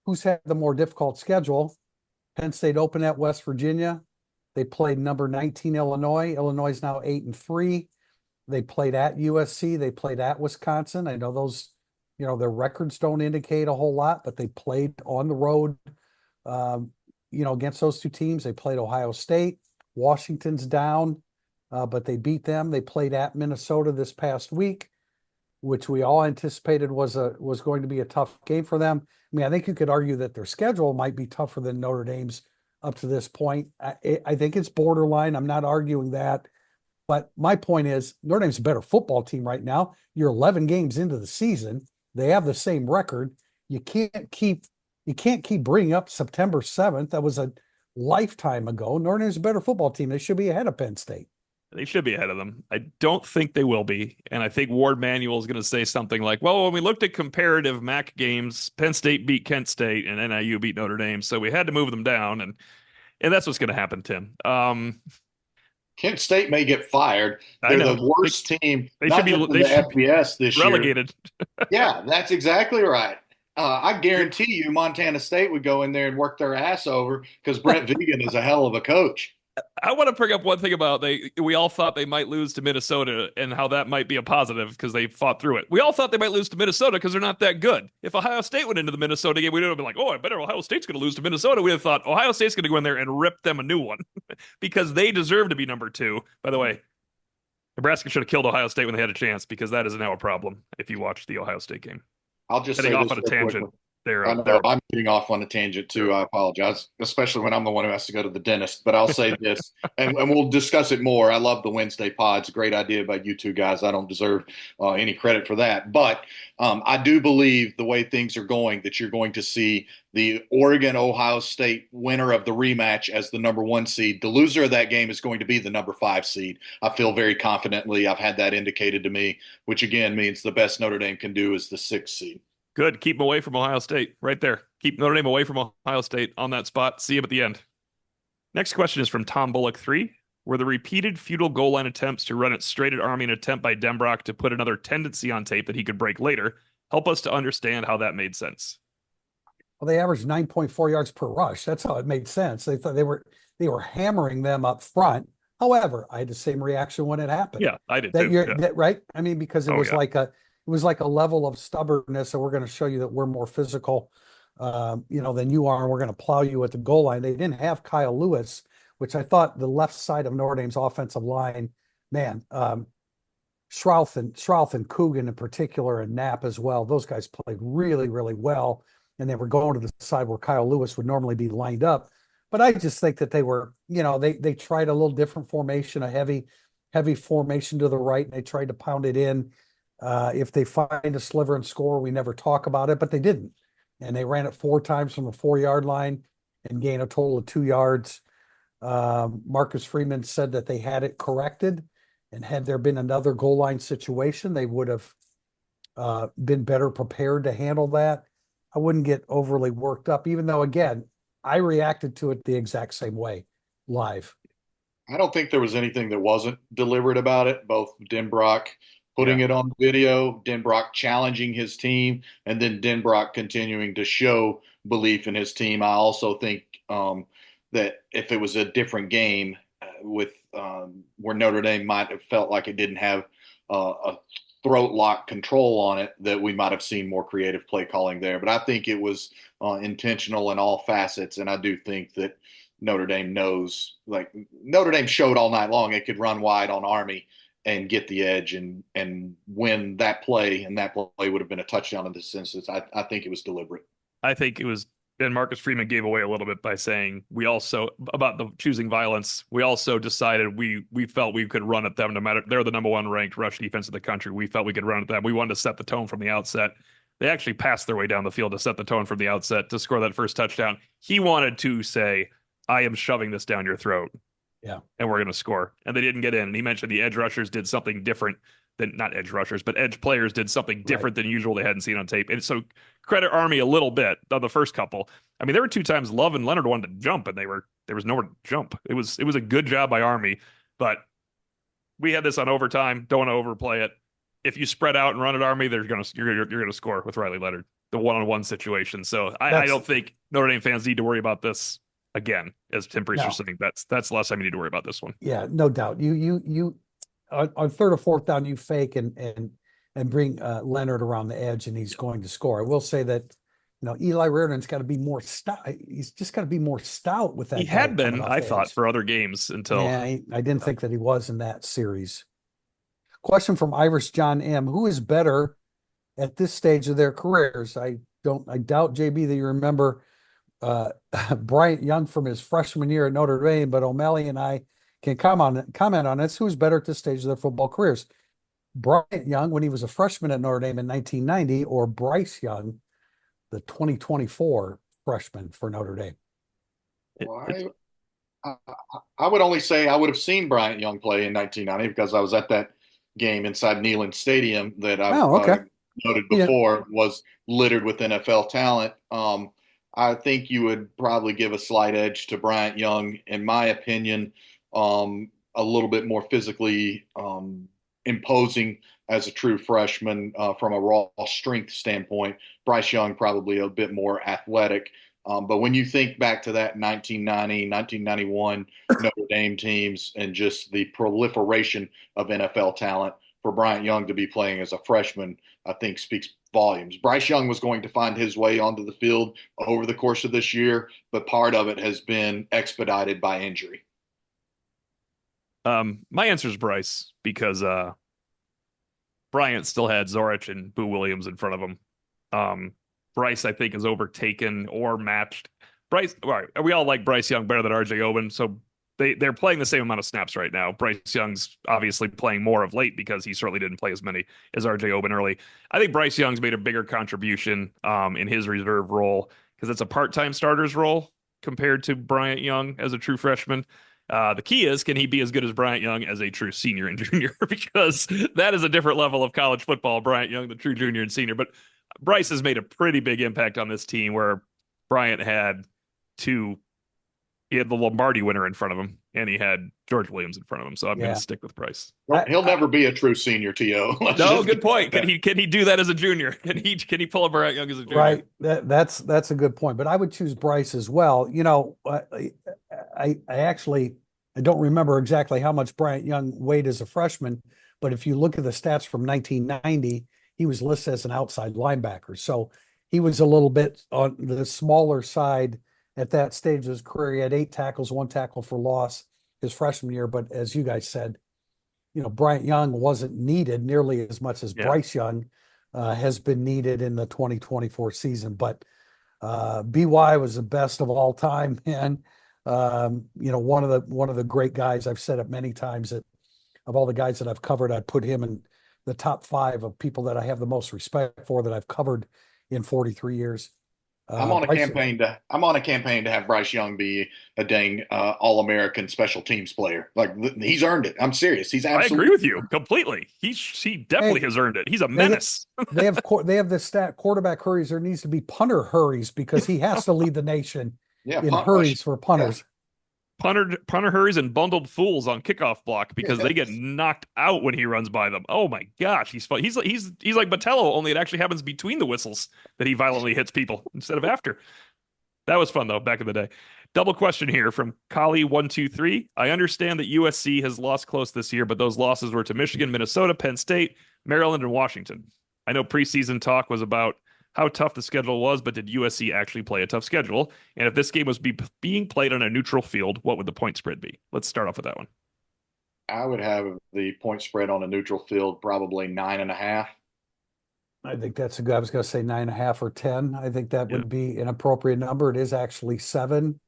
Speaker 1: who's had the more difficult schedule, Penn State opened at West Virginia. They played number 19 Illinois. Illinois is now 8-3. They played at USC. They played at Wisconsin. I know those, their records don't indicate a whole lot, but they played on the road, against those two teams. They played Ohio State. Washington's down, but they beat them. They played at Minnesota this past week. which we all anticipated was going to be a tough game for them. I mean, I think you could argue that their schedule might be tougher than Notre Dame's up to this point. I think it's borderline. I'm not arguing that. But my point is, Notre Dame's a better football team right now. You're 11 games into the season. They have the same record. You can't keep bringing up September 7th. That was a lifetime ago. Notre Dame's a better football team. They should be ahead of Penn State.
Speaker 2: They should be ahead of them. I don't think they will be. And I think Ward Manuel is going to say something like, well, when we looked at comparative MAC games, Penn State beat Kent State and NIU beat Notre Dame. So we had to move them down. And that's what's going to happen, Tim.
Speaker 3: Kent State may get fired. They're the worst team.
Speaker 2: They should be
Speaker 3: the FBS this
Speaker 2: relegated.
Speaker 3: year. Yeah, that's exactly right. I guarantee you Montana State would go in there and work their ass over because Brent Vigen is a hell of a coach.
Speaker 2: I want to bring up one thing about we all thought they might lose to Minnesota and how that might be a positive because they fought through it. We all thought they might lose to Minnesota because they're not that good. If Ohio State went into the Minnesota game, we would have been like, oh, I bet Ohio State's going to lose to Minnesota. We would have thought Ohio State's going to go in there and rip them a new one because they deserve to be number 2. By the way, Nebraska should have killed Ohio State when they had a chance because that is now a problem if you watch the Ohio State game.
Speaker 3: I'll just
Speaker 2: Getting
Speaker 3: say
Speaker 2: off
Speaker 3: this
Speaker 2: on a
Speaker 3: real
Speaker 2: tangent.
Speaker 3: quickly. I'm getting off on a tangent too. I apologize, especially when I'm the one who has to go to the dentist. But I'll say this, and we'll discuss it more. I love the Wednesday pods. Great idea by you two guys. I don't deserve any credit for that. But I do believe the way things are going that you're going to see the Oregon-Ohio State winner of the rematch as the number 1 seed. The loser of that game is going to be the number 5 seed. I feel very confidently. I've had that indicated to me, which again means the best Notre Dame can do is the 6th seed.
Speaker 2: Good. Keep them away from Ohio State right there. Keep Notre Dame away from Ohio State on that spot. See him at the end. Next question is from Tom Bullock 3. Were the repeated futile goal line attempts to run it straight at Army an attempt by Denbrock to put another tendency on tape that he could break later? Help us to understand how that made sense.
Speaker 1: Well, they averaged 9.4 yards per rush. That's how it made sense. They thought they were hammering them up front. However, I had the same reaction when it happened.
Speaker 2: Yeah, I did too.
Speaker 1: Right? I mean, because it was like a level of stubbornness. So we're going to show you that we're more physical, than you are, and we're going to plow you at the goal line. They didn't have Kyle Lewis, which I thought the left side of Notre Dame's offensive line, man, Schrouth and Coogan in particular, and Knapp as well. Those guys played really, really well, and they were going to the side where Kyle Lewis would normally be lined up. But I just think that they were, they tried a little different formation, a heavy formation to the right, and they tried to pound it in. If they find a sliver and score, we never talk about it, but they didn't. And they ran it 4 times from the 4-yard line and gained a total of 2 yards. Marcus Freeman said that they had it corrected, and had there been another goal line situation, they would have been better prepared to handle that. I wouldn't get overly worked up, even though, again, I reacted to it the exact same way live.
Speaker 3: I don't think there was anything that wasn't deliberate about it. Both Denbrock putting it on video, Denbrock challenging his team, and then Denbrock continuing to show belief in his team. I also think that if it was a different game with where Notre Dame might have felt like it didn't have a throat lock control on it, that we might have seen more creative play calling there. But I think it was intentional in all facets, and I do think that Notre Dame knows, like Notre Dame showed all night long it could run wide on Army and get the edge and win that play, and that play would have been a touchdown in this instance. I think it was deliberate.
Speaker 2: I think it was, and Marcus Freeman gave away a little bit by saying we also, about the choosing violence, we also decided we felt we could run at them no matter, they're the number 1 ranked rush defense in the country. We felt we could run at them. We wanted to set the tone from the outset. They actually passed their way down the field to set the tone from the outset to score that first touchdown. He wanted to say, I am shoving this down your throat.
Speaker 1: Yeah.
Speaker 2: And we're going to score. And they didn't get in. And he mentioned the edge rushers did something different than, not edge rushers, but edge players did something different than usual they hadn't seen on tape. And so credit Army a little bit on the first couple. I mean, there were 2 times Love and Leonard wanted to jump, and there was nowhere to jump. It was a good job by Army, but we had this on overtime. Don't want to overplay it. If you spread out and run at Army, you're going to score with Riley Leonard, the one-on-one situation. So I don't think Notre Dame fans need to worry about this again, as Tim Priest was saying. That's the last time you need to worry about this one.
Speaker 1: Yeah, no doubt. You on 3rd or 4th down, you fake and bring Leonard around the edge, and he's going to score. I will say that Eli Reardon's got to be more stout. He's just got to be more stout with that.
Speaker 2: He had been, I thought, for other games until.
Speaker 1: Yeah, I didn't think that he was in that series. Question from Irish John M. Who is better at this stage of their careers? I doubt, JB, that you remember Bryant Young from his freshman year at Notre Dame, but O'Malley and I can comment on this. Who's better at this stage of their football careers? Bryant Young when he was a freshman at Notre Dame in 1990, or Bryce Young, the 2024 freshman for Notre Dame?
Speaker 3: Well, I would only say I would have seen Bryant Young play in 1990 because I was at that game inside Neyland Stadium that I've noted before was littered with NFL talent. I think you would probably give a slight edge to Bryant Young, in my opinion, a little bit more physically imposing as a true freshman from a raw strength standpoint. Bryce Young probably a bit more athletic. But when you think back to that 1990, 1991 Notre Dame teams and just the proliferation of NFL talent, for Bryant Young to be playing as a freshman, I think speaks volumes. Bryce Young was going to find his way onto the field over the course of this year, but part of it has been expedited by injury.
Speaker 2: My answer is Bryce because Bryant still had Zorich and Boo Williams in front of him. Bryce, I think, is overtaken or matched. Bryce, right? We all like Bryce Young better than RJ Oben, so they're playing the same amount of snaps right now. Bryce Young's obviously playing more of late because he certainly didn't play as many as RJ Oben early. I think Bryce Young's made a bigger contribution in his reserve role because it's a part-time starter's role compared to Bryant Young as a true freshman. The key is, can he be as good as Bryant Young as a true senior and junior? Because that is a different level of college football, Bryant Young, the true junior and senior. But Bryce has made a pretty big impact on this team where Bryant he had the Lombardi winner in front of him, and he had George Williams in front of him. So I'm going to stick with Bryce.
Speaker 3: He'll never be a true senior, T.O.
Speaker 2: No, good point. Can he do that as a junior? Can he pull a Bryant Young as a junior?
Speaker 1: Right. That's a good point. But I would choose Bryce as well. You know, I don't remember exactly how much Bryant Young weighed as a freshman, but if you look at the stats from 1990, he was listed as an outside linebacker. So he was a little bit on the smaller side at that stage of his career. He had 8 tackles, 1 tackle for loss his freshman year. But as you guys said, you know, Bryant Young wasn't needed nearly as much as Bryce Young has been needed in the 2024 season. But BY was the best of all time, man. You know, one of the great guys. I've said it many times that of all the guys that I've covered, I'd put him in the top 5 of people that I have the most respect for that I've covered in 43 years.
Speaker 3: I'm on a campaign to have Bryce Young be a dang All-American special teams player. Like, he's earned it. I'm serious. He's absolutely.
Speaker 2: I agree with you completely. He definitely has earned it. He's a menace.
Speaker 1: They have the stat quarterback hurries. There needs to be punter hurries because he has to lead the nation in hurries for punters.
Speaker 2: Yeah. Punter hurries and bundled fools on kickoff block because they get knocked out when he runs by them. Oh my gosh, he's fun. He's like Botello, only it actually happens between the whistles that he violently hits people instead of after. That was fun though, back in the day. Double question here from Kali123. I understand that USC has lost close this year, but those losses were to Michigan, Minnesota, Penn State, Maryland, and Washington. I know preseason talk was about how tough the schedule was, but did USC actually play a tough schedule? And if this game was being played on a neutral field, what would the point spread be? Let's start off with that one.
Speaker 3: I would have the point spread on a neutral field probably 9.5.
Speaker 1: I think that's a good. I was going to say 9.5 or 10. I think that would be an appropriate number. It is actually 7.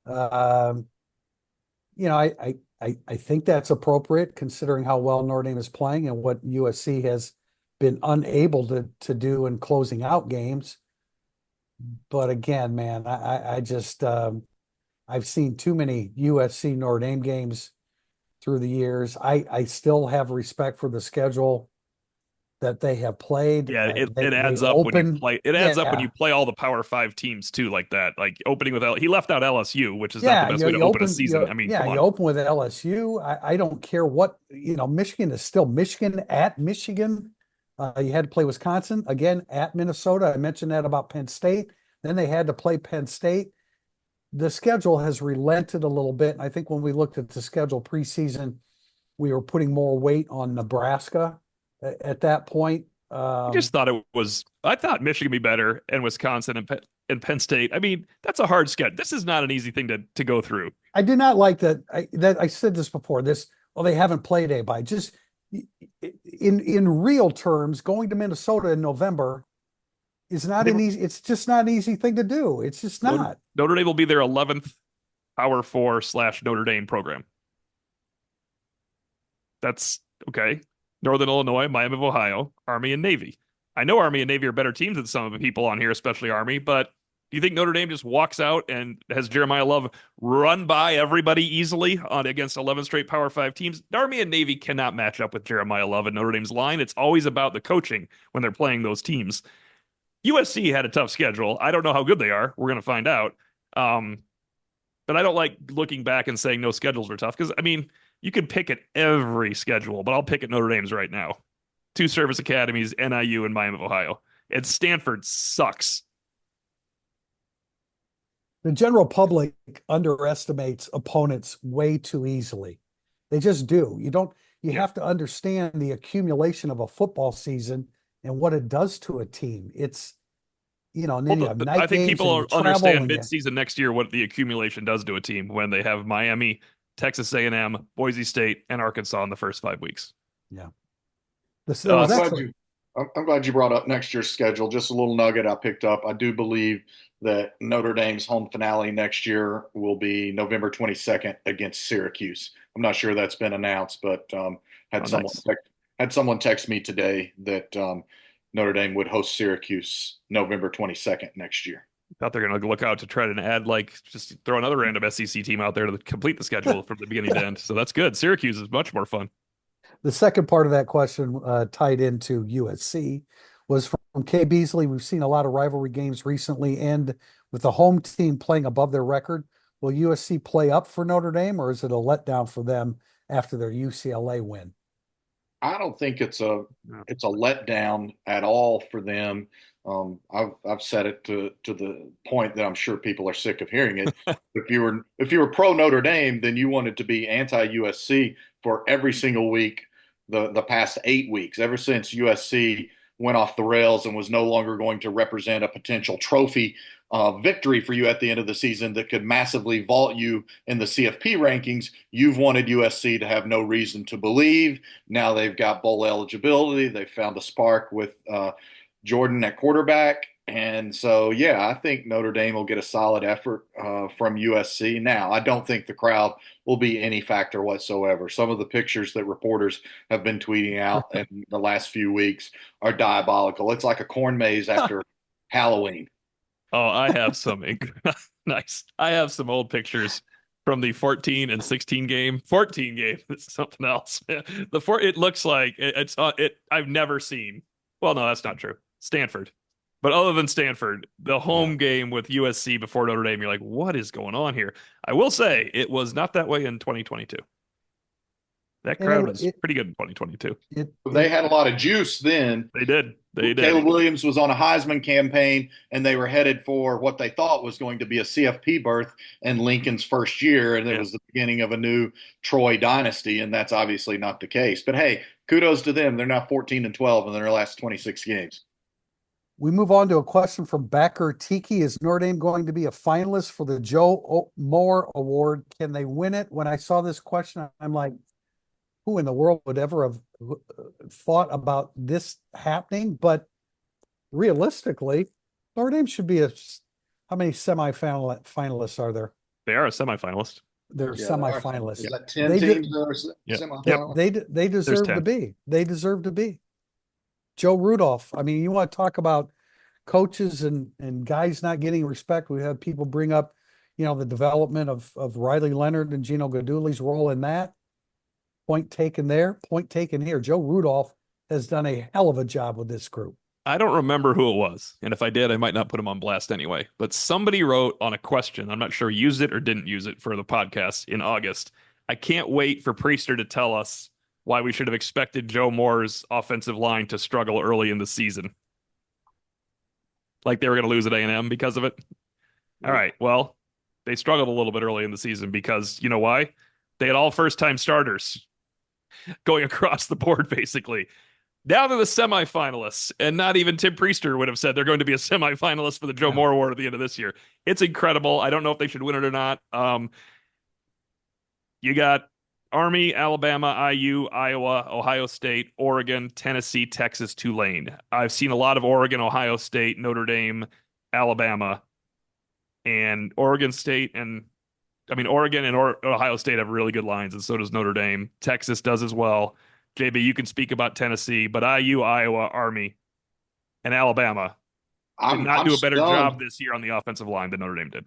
Speaker 1: You know, I think that's appropriate considering how well Notre Dame is playing and what USC has been unable to do in closing out games. But again, man, I just I've seen too many USC Notre Dame games through the years. I still have respect for the schedule that they have played.
Speaker 2: Yeah, it adds up when you play. It adds up when you play all the Power 5 teams too, like that. Like opening with he left out LSU, which is not the best way to open a season. I mean,
Speaker 1: you open with LSU. I don't care what, you know. Michigan is still Michigan at Michigan. You had to play Wisconsin again at Minnesota. I mentioned that about Penn State. Then they had to play Penn State. The schedule has relented a little bit. And I think when we looked at the schedule preseason, we were putting more weight on Nebraska at that point.
Speaker 2: I just thought I thought Michigan would be better and Wisconsin and Penn State. I mean, that's a hard schedule. This is not an easy thing to go through.
Speaker 1: I did not like that. I said this before. They haven't played anybody. Just in real terms, going to Minnesota in November is not an easy. It's just not an easy thing to do. It's just not.
Speaker 2: Notre Dame will be their 11th Power 4 / Notre Dame program. That's okay. Northern Illinois, Miami of Ohio, Army, and Navy. I know Army and Navy are better teams than some of the people on here, especially Army, but do you think Notre Dame just walks out and has Jeremiah Love run by everybody easily against 11 straight Power 5 teams? Army and Navy cannot match up with Jeremiah Love and Notre Dame's line. It's always about the coaching when they're playing those teams. USC had a tough schedule. I don't know how good they are. We're going to find out. But I don't like looking back and saying no schedules were tough because, I mean, you could pick at every schedule, but I'll pick at Notre Dame's right now. 2 service academies, NIU and Miami of Ohio. And Stanford sucks.
Speaker 1: The general public underestimates opponents way too easily. They just do. You have to understand the accumulation of a football season and what it does to a team. It's, and then you have night
Speaker 2: I think
Speaker 1: games
Speaker 2: people
Speaker 1: and
Speaker 2: understand mid-season next year what the accumulation does to a team when they have Miami, Texas A&M, Boise State, and Arkansas in the first 5 weeks.
Speaker 1: Yeah.
Speaker 3: I'm glad you brought up next year's schedule. Just a little nugget I picked up. I do believe that Notre Dame's home finale next year will be November 22nd against Syracuse. I'm not sure that's been announced, but had someone text me today that Notre Dame would host Syracuse November 22nd next year.
Speaker 2: I thought they're going to look out to try to add, just throw another random SEC team out there to complete the schedule from the beginning to end. So that's good. Syracuse is much more fun.
Speaker 1: The second part of that question tied into USC was from Kay Beasley. We've seen a lot of rivalry games recently, and with the home team playing above their record, will USC play up for Notre Dame, or is it a letdown for them after their UCLA win?
Speaker 3: I don't think it's a letdown at all for them. I've said it to the point that I'm sure people are sick of hearing it. If you were pro Notre Dame, then you wanted to be anti USC for every single week the past 8 weeks, ever since USC went off the rails and was no longer going to represent a potential trophy victory for you at the end of the season that could massively vault you in the CFP rankings. You've wanted USC to have no reason to believe. Now they've got bowl eligibility. They've found a spark with Jordan at quarterback. And so, yeah, I think Notre Dame will get a solid effort from USC. Now, I don't think the crowd will be any factor whatsoever. Some of the pictures that reporters have been tweeting out in the last few weeks are diabolical. It's like a corn maze after Halloween.
Speaker 2: Oh, I have some nice. I have some old pictures from the 14 and 16 game. 14 game, it's something else. It looks like I've never seen. Well, no, that's not true. Stanford. But other than Stanford, the home game with USC before Notre Dame, you're like, what is going on here? I will say it was not that way in 2022. That crowd was pretty good in 2022.
Speaker 3: They had a lot of juice then.
Speaker 2: They did.
Speaker 3: Caleb Williams was on a Heisman campaign, and they were headed for what they thought was going to be a CFP berth in Lincoln's first year, and it was the beginning of a new Troy dynasty, and that's obviously not the case. But hey, kudos to them. They're now 14-12 in their last 26 games.
Speaker 1: We move on to a question from Backer Tiki. Is Notre Dame going to be a finalist for the Joe Moore Award? Can they win it? When I saw this question, I'm like, who in the world would ever have thought about this happening? But realistically, Notre Dame should be how many semifinalists are there?
Speaker 2: They are a semifinalist.
Speaker 1: They're semifinalists.
Speaker 3: Is that 10 teams that are semifinalists?
Speaker 1: Yep. They deserve to be. They deserve to be. Joe Rudolph. I mean, you want to talk about coaches and guys not getting respect. We have people bring up, the development of Riley Leonard and Gino Guidugli's role in that. Point taken there, point taken here. Joe Rudolph has done a hell of a job with this group.
Speaker 2: I don't remember who it was. And if I did, I might not put him on blast anyway. But somebody wrote on a question, I'm not sure used it or didn't use it for the podcast in August. I can't wait for Priester to tell us why we should have expected Joe Moore's offensive line to struggle early in the season. Like they were going to lose at A&M because of it. All right, well, they struggled a little bit early in the season because, you know why? They had all first-time starters going across the board, basically. Now they're the semifinalists, and not even Tim Priester would have said they're going to be a semifinalist for the Joe Moore Award at the end of this year. It's incredible. I don't know if they should win it or not. You got Army, Alabama, IU, Iowa, Ohio State, Oregon, Tennessee, Texas, Tulane. I've seen a lot of Oregon, Ohio State, Notre Dame, Alabama, and Oregon State. And I mean, Oregon and Ohio State have really good lines, and so does Notre Dame. Texas does as well. JB, you can speak about Tennessee, but IU, Iowa, Army, and Alabama did not
Speaker 3: I'm
Speaker 2: do a better
Speaker 3: stunned.
Speaker 2: job this year on the offensive line than Notre Dame did.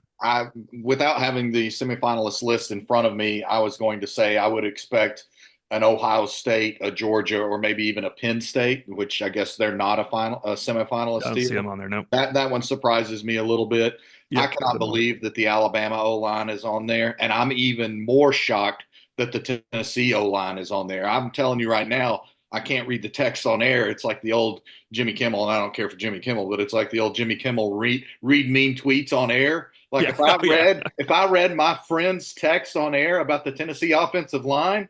Speaker 3: Without having the semifinalist list in front of me, I was going to say I would expect an Ohio State, a Georgia, or maybe even a Penn State, which I guess they're not a semifinalist
Speaker 2: Don't see
Speaker 3: here.
Speaker 2: them on there. No.
Speaker 3: That one surprises me a little bit. I
Speaker 2: Yep.
Speaker 3: cannot believe that the Alabama O line is on there, and I'm even more shocked that the Tennessee O line is on there. I'm telling you right now, I can't read the text on air. It's like the old Jimmy Kimmel, and I don't care for Jimmy Kimmel, but it's like the old Jimmy Kimmel read mean tweets on air. Like
Speaker 2: Yeah.
Speaker 3: if I read my friend's text on air about the Tennessee offensive line,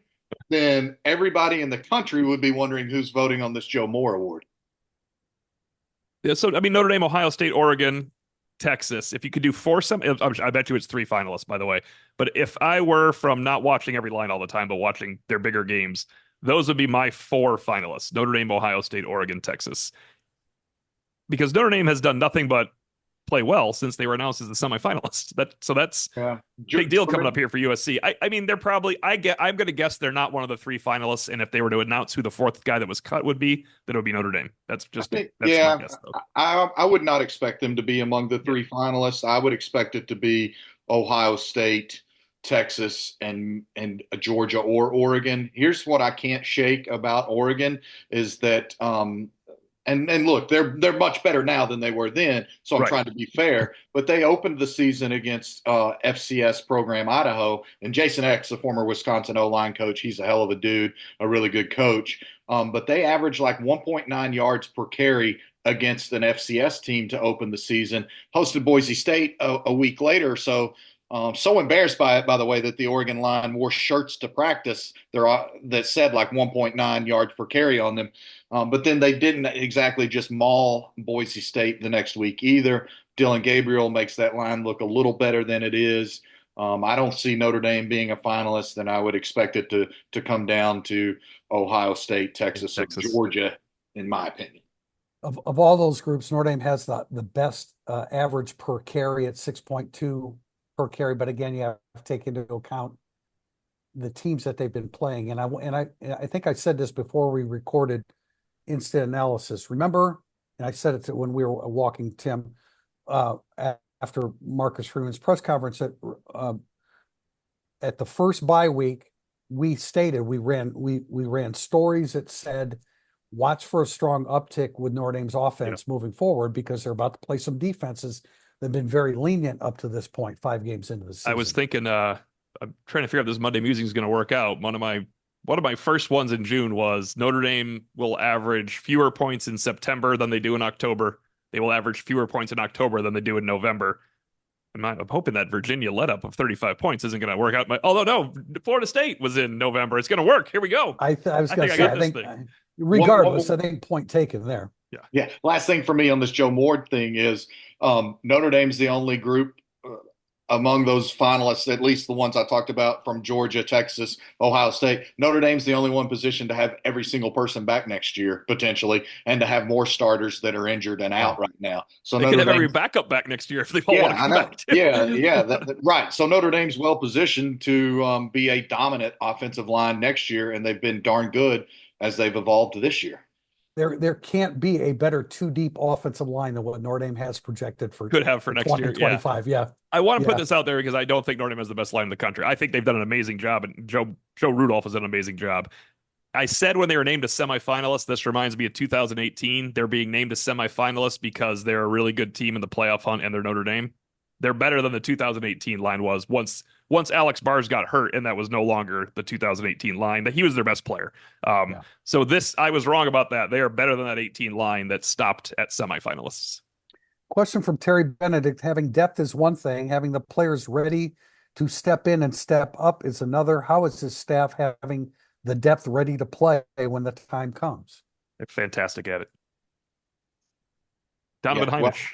Speaker 3: then everybody in the country would be wondering who's voting on this Joe Moore award.
Speaker 2: Yeah, so I mean, Notre Dame, Ohio State, Oregon, Texas. If you could do I bet you it's 3 finalists, by the way. But if I were from not watching every line all the time, but watching their bigger games, those would be my 4 finalists: Notre Dame, Ohio State, Oregon, Texas. Because Notre Dame has done nothing but play well since they were announced as the semifinalists. That's
Speaker 3: Yeah.
Speaker 2: big deal coming up here for USC. I mean, they're probably I'm going to guess they're not one of the 3 finalists. And if they were to announce who the 4th guy that was cut would be, then it would be Notre Dame. That's my guess, though.
Speaker 3: I would not expect them to be among the 3 finalists. I would expect it to be Ohio State, Texas, and Georgia or Oregon. Here's what I can't shake about Oregon is that and look, they're much better now than they were then. So I'm
Speaker 2: Right.
Speaker 3: trying to be fair. But they opened the season against FCS program Idaho, and Jason X, the former Wisconsin O-line coach, he's a hell of a dude, a really good coach. But they averaged like 1.9 yards per carry against an FCS team to open the season. Hosted Boise State a week later. So embarrassed by it, by the way, that the Oregon line wore shirts to practice that said like 1.9 yards per carry on them. But then they didn't exactly just maul Boise State the next week either. Dylan Gabriel makes that line look a little better than it is. I don't see Notre Dame being a finalist, and I would expect it to come down to Ohio State, Texas, or Georgia, in my opinion.
Speaker 1: Of all those groups, Notre Dame has the best average per carry at 6.2 per carry. But again, you have to take into account the teams that they've been playing. And I think I said this before we recorded instant analysis. Remember, and I said it when we were walking Tim after Marcus Freeman's press conference at the first bye week, we stated we ran stories that said watch for a strong uptick with Notre Dame's offense moving forward because they're about to play some defenses that have been very lenient up to this point, 5 games into the season.
Speaker 2: I was thinking, I'm trying to figure out if this Monday musing is going to work out. One of my first ones in June was Notre Dame will average fewer points in September than they do in October. They will average fewer points in October than they do in November. I'm hoping that Virginia let up of 35 points isn't going to work out. Although no, Florida State was in November. It's going to work. Here we go.
Speaker 1: I was going to say, I think regardless, I think point taken there.
Speaker 3: Yeah. Last thing for me on this Joe Moore thing is Notre Dame's the only group among those finalists, at least the ones I talked about from Georgia, Texas, Ohio State. Notre Dame's the only one positioned to have every single person back next year, potentially, and to have more starters that are injured and out right now. So
Speaker 2: they could have every backup back next year if they all want to come back.
Speaker 3: Right. So Notre Dame's well positioned to be a dominant offensive line next year, and they've been darn good as they've evolved this year.
Speaker 1: There can't be a better 2 deep offensive line than what Notre Dame has projected for
Speaker 2: next year.
Speaker 1: 25. Yeah.
Speaker 2: I want to put this out there because I don't think Notre Dame has the best line in the country. I think they've done an amazing job, and Joe Rudolph has done an amazing job. I said when they were named a semifinalist, this reminds me of 2018. They're being named a semifinalist because they're a really good team in the playoff hunt and they're Notre Dame. They're better than the 2018 line was once Alex Bars got hurt, and that was no longer the 2018 line. That he was their best player. So I was wrong about that. They are better than that 18 line that stopped at semifinalists.
Speaker 1: Question from Terry Benedict: having depth is one thing, having the players ready to step in and step up is another. How is his staff having the depth ready to play when the time comes?
Speaker 2: They're fantastic at it. Donovan Heinisch.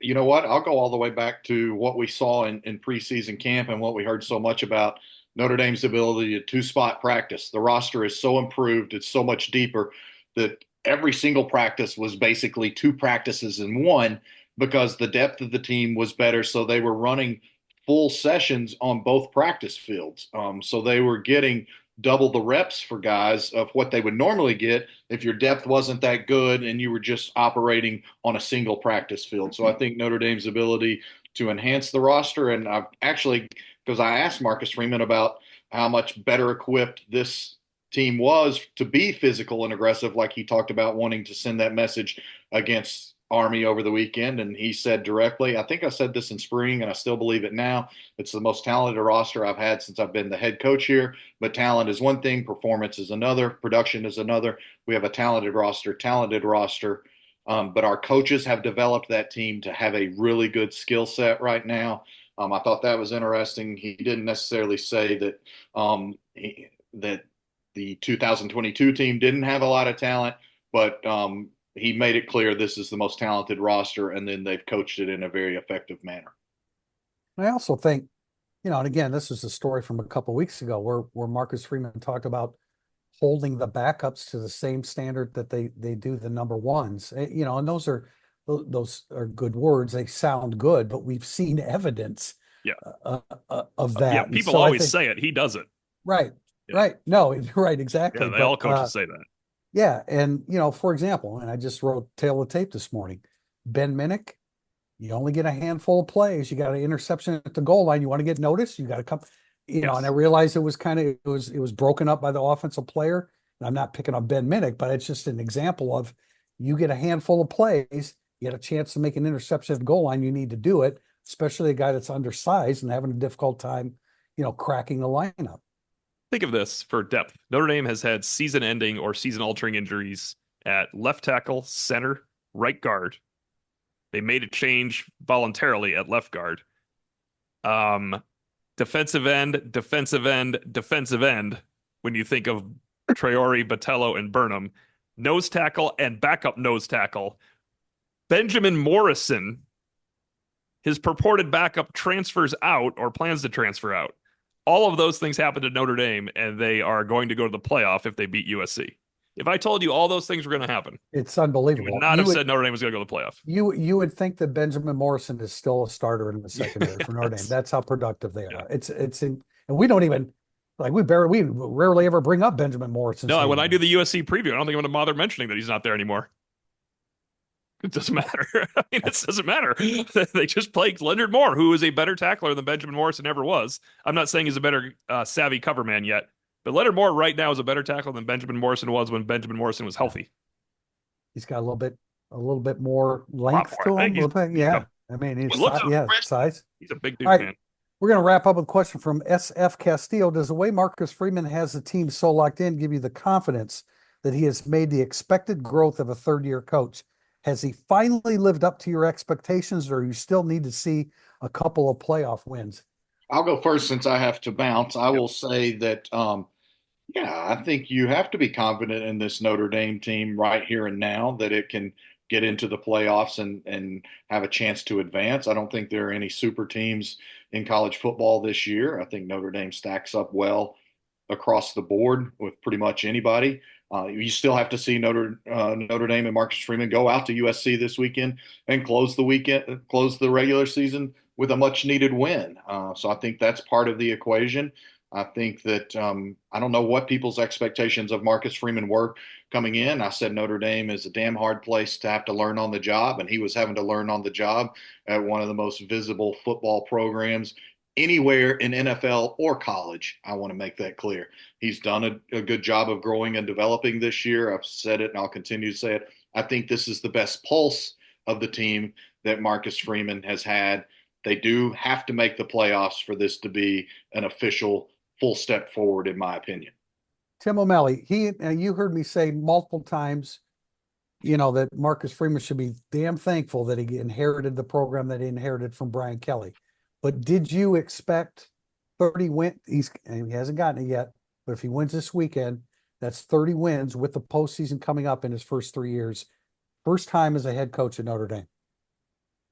Speaker 3: You know what? I'll go all the way back to what we saw in preseason camp and what we heard so much about Notre Dame's ability to two-spot practice. The roster is so improved, it's so much deeper that every single practice was basically two practices in one because the depth of the team was better. So they were running full sessions on both practice fields. So they were getting double the reps for guys of what they would normally get if your depth wasn't that good and you were just operating on a single practice field. So I think Notre Dame's ability to enhance the roster, and I've actually, because I asked Marcus Freeman about how much better equipped this team was to be physical and aggressive, like he talked about wanting to send that message against Army over the weekend. And he said directly, I think I said this in spring and I still believe it now, it's the most talented roster I've had since I've been the head coach here. But talent is one thing, performance is another, production is another. We have a talented roster. But our coaches have developed that team to have a really good skill set right now. I thought that was interesting. He didn't necessarily say that that the 2022 team didn't have a lot of talent, but he made it clear this is the most talented roster, and then they've coached it in a very effective manner.
Speaker 1: I also think, and again, this is a story from a couple of weeks ago where Marcus Freeman talked about holding the backups to the same standard that they do the number ones. And those are good words. They sound good, but we've seen evidence of that.
Speaker 2: Yeah, people
Speaker 1: so
Speaker 2: always say it. He does it.
Speaker 1: Right.
Speaker 2: Yeah.
Speaker 1: Right. No, right. Exactly.
Speaker 2: Yeah, all coaches say that.
Speaker 1: Yeah. And, for example, and I just wrote tail of tape this morning, Ben Minnick, you only get a handful of plays. You got an interception at the goal line. You want to get noticed. You got to come, and I realized it was broken up by the offensive player. And I'm not picking on Ben Minnick, but it's just an example of you get a handful of plays, you get a chance to make an interception at the goal line. You need to do it, especially a guy that's undersized and having a difficult time, cracking the lineup.
Speaker 2: Think of this for depth. Notre Dame has had season-ending or season-altering injuries at left tackle, center, right guard. They made a change voluntarily at left guard. Defensive end, defensive end, defensive end. When you think of Traore, Botello, and Burnham, nose tackle and backup nose tackle. Benjamin Morrison, his purported backup, transfers out or plans to transfer out. All of those things happened to Notre Dame, and they are going to go to the playoff if they beat USC. If I told you all those things were going to happen,
Speaker 1: it's unbelievable.
Speaker 2: You would not have said Notre Dame was going to go to the playoff.
Speaker 1: You would think that Benjamin Morrison is still a starter in the secondary for Notre Dame. That's how productive they are. And we don't even we rarely ever bring up Benjamin Morrison.
Speaker 2: No, when I do the USC preview, I don't think I'm going to bother mentioning that he's not there anymore. It doesn't matter. I mean, it doesn't matter. They just played Leonard Moore, who is a better tackler than Benjamin Morrison ever was. I'm not saying he's a better savvy cover man yet, but Leonard Moore right now is a better tackler than Benjamin Morrison was when Benjamin Morrison was healthy.
Speaker 1: He's got a little bit more length to him. I mean, he's size.
Speaker 2: He's a big dude, man.
Speaker 1: We're going to wrap up with a question from SF Castillo. Does the way Marcus Freeman has the team so locked in give you the confidence that he has made the expected growth of a third-year coach? Has he finally lived up to your expectations, or you still need to see a couple of playoff wins?
Speaker 3: I'll go first since I have to bounce. I will say that, I think you have to be confident in this Notre Dame team right here and now that it can get into the playoffs and have a chance to advance. I don't think there are any super teams in college football this year. I think Notre Dame stacks up well across the board with pretty much anybody. You still have to see Notre Dame and Marcus Freeman go out to USC this weekend and close the regular season with a much needed win. So I think that's part of the equation. I think that I don't know what people's expectations of Marcus Freeman were coming in. I said Notre Dame is a damn hard place to have to learn on the job, and he was having to learn on the job at one of the most visible football programs anywhere in NFL or college. I want to make that clear. He's done a good job of growing and developing this year. I've said it and I'll continue to say it. I think this is the best pulse of the team that Marcus Freeman has had. They do have to make the playoffs for this to be an official full step forward, in my opinion.
Speaker 1: Tim O'Malley, you heard me say multiple times, that Marcus Freeman should be damn thankful that he inherited the program that he inherited from Brian Kelly. But did you expect 30 wins? He hasn't gotten it yet, but if he wins this weekend, that's 30 wins with the postseason coming up in his first 3 years. First time as a head coach at Notre Dame.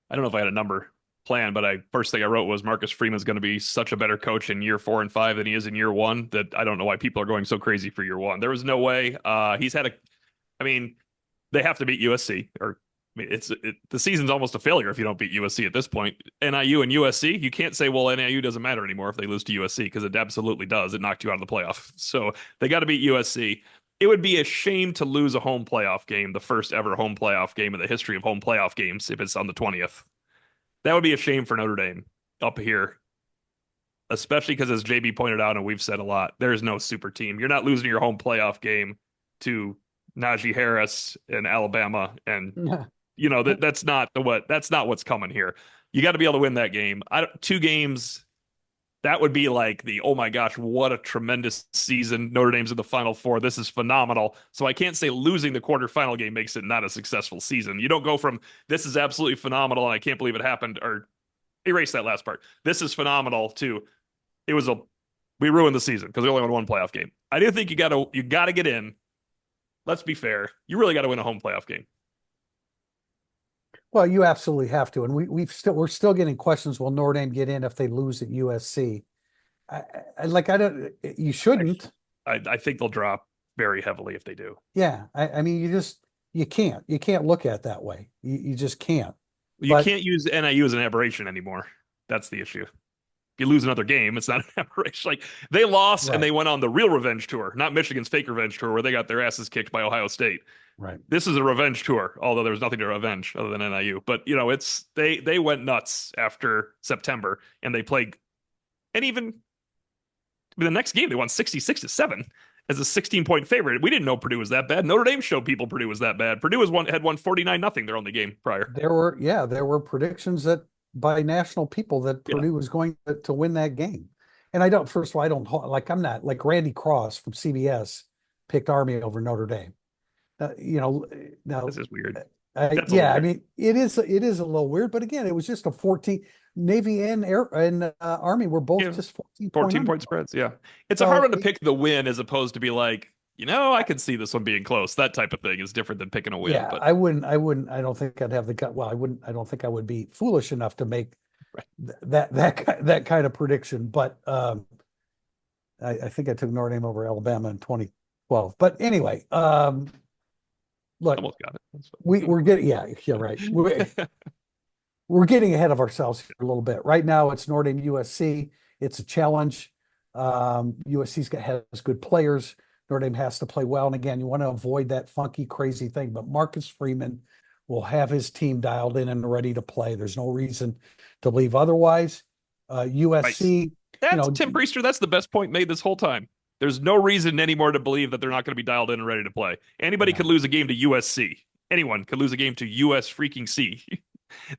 Speaker 2: I don't know if I had a number. plan, but first thing I wrote was Marcus Freeman's going to be such a better coach in year 4 and 5 than he is in year 1 that I don't know why people are going so crazy for year 1. There was no way. I mean, they have to beat USC, or I mean, the season's almost a failure if you don't beat USC at this point. NIU and USC, you can't say, well, NIU doesn't matter anymore if they lose to USC, because it absolutely does. It knocked you out of the playoff. So they got to beat USC. It would be a shame to lose a home playoff game, the first ever home playoff game in the history of home playoff games, if it's on the 20th. That would be a shame for Notre Dame up here, especially because, as JB pointed out, and we've said a lot, there's no super team. You're not losing your home playoff game to Najee Harris and Alabama, and that's not what's coming here. You got to be able to win that game. 2 games, that would be like oh my gosh, what a tremendous season. Notre Dame's in the Final Four. This is phenomenal. So I can't say losing the quarterfinal game makes it not a successful season. You don't go from this is absolutely phenomenal and I can't believe it happened, or erase that last part. This is phenomenal to we ruined the season because we only won 1 playoff game. I do think you got to get in. Let's be fair. You really got to win a home playoff game.
Speaker 1: Well, you absolutely have to, and we're still getting questions. Will Notre Dame get in if they lose at USC? You shouldn't.
Speaker 2: I think they'll drop very heavily if they do.
Speaker 1: Yeah, I mean, you can't look at it that way. You just can't.
Speaker 2: You can't use NIU as an aberration anymore. That's the issue. If you lose another game, it's not an aberration. Like, they lost and they went on the real revenge tour, not Michigan's fake revenge tour where they got their asses kicked by Ohio State.
Speaker 1: Right. This
Speaker 2: is a revenge tour, although there was nothing to revenge other than NIU. But they went nuts after September, and they played, and even the next game they won 66-7 as a 16-point favorite. We didn't know Purdue was that bad. Notre Dame showed people Purdue was that bad. Purdue had won 49-0 their only game prior.
Speaker 1: There were predictions that by national people that Purdue was going to win that game. And I'm not like Randy Cross from CBS picked Army over Notre Dame. Now
Speaker 2: this is weird.
Speaker 1: I mean, it is a little weird, but again, it was just a 14. Navy and Army were both just
Speaker 2: 14 point spreads. Yeah, it's a hard one to pick the win as opposed to be like, I could see this one being close. That type of thing is different than picking a win.
Speaker 1: Yeah,
Speaker 2: but
Speaker 1: I wouldn't. I don't think I'd have the gut. Well, I don't think I would be foolish enough to make that kind of prediction. But I think I took Notre Dame over Alabama in 2012. But anyway, look,
Speaker 2: almost got it.
Speaker 1: We're getting right. We're getting ahead of ourselves here a little bit. Right now, it's Notre Dame USC. It's a challenge. USC's has good players. Notre Dame has to play well. And again, you want to avoid that funky, crazy thing. But Marcus Freeman will have his team dialed in and ready to play. There's no reason to believe otherwise. USC.
Speaker 2: That's Tim Priester. That's the best point made this whole time. There's no reason anymore to believe that they're not going to be dialed in and ready to play. Anybody could lose a game to USC. Anyone could lose a game to US freaking C.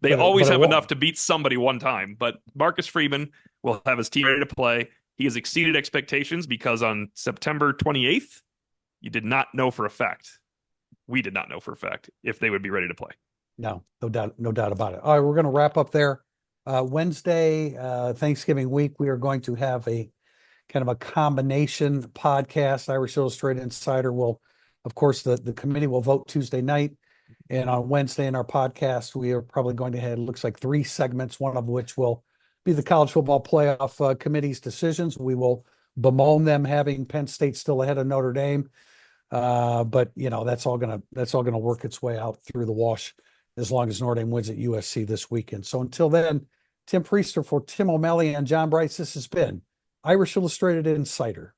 Speaker 2: They always have enough to beat somebody one time. But Marcus Freeman will have his team ready to play. He has exceeded expectations because on September 28th, you did not know for a fact. We did not know for a fact if they would be ready to play.
Speaker 1: No doubt about it. All right, we're going to wrap up there. Wednesday, Thanksgiving week, we are going to have a kind of a combination podcast. Irish Illustrated Insider will, of course, the committee will vote Tuesday night. And on Wednesday in our podcast, we are probably going to have, looks like 3 segments, one of which will be the college football playoff committee's decisions. We will bemoan them having Penn State still ahead of Notre Dame. But that's all gonna work its way out through the wash as long as Notre Dame wins at USC this weekend. So until then, Tim Priester for Tim O'Malley and John Bryce, this has been Irish Illustrated Insider.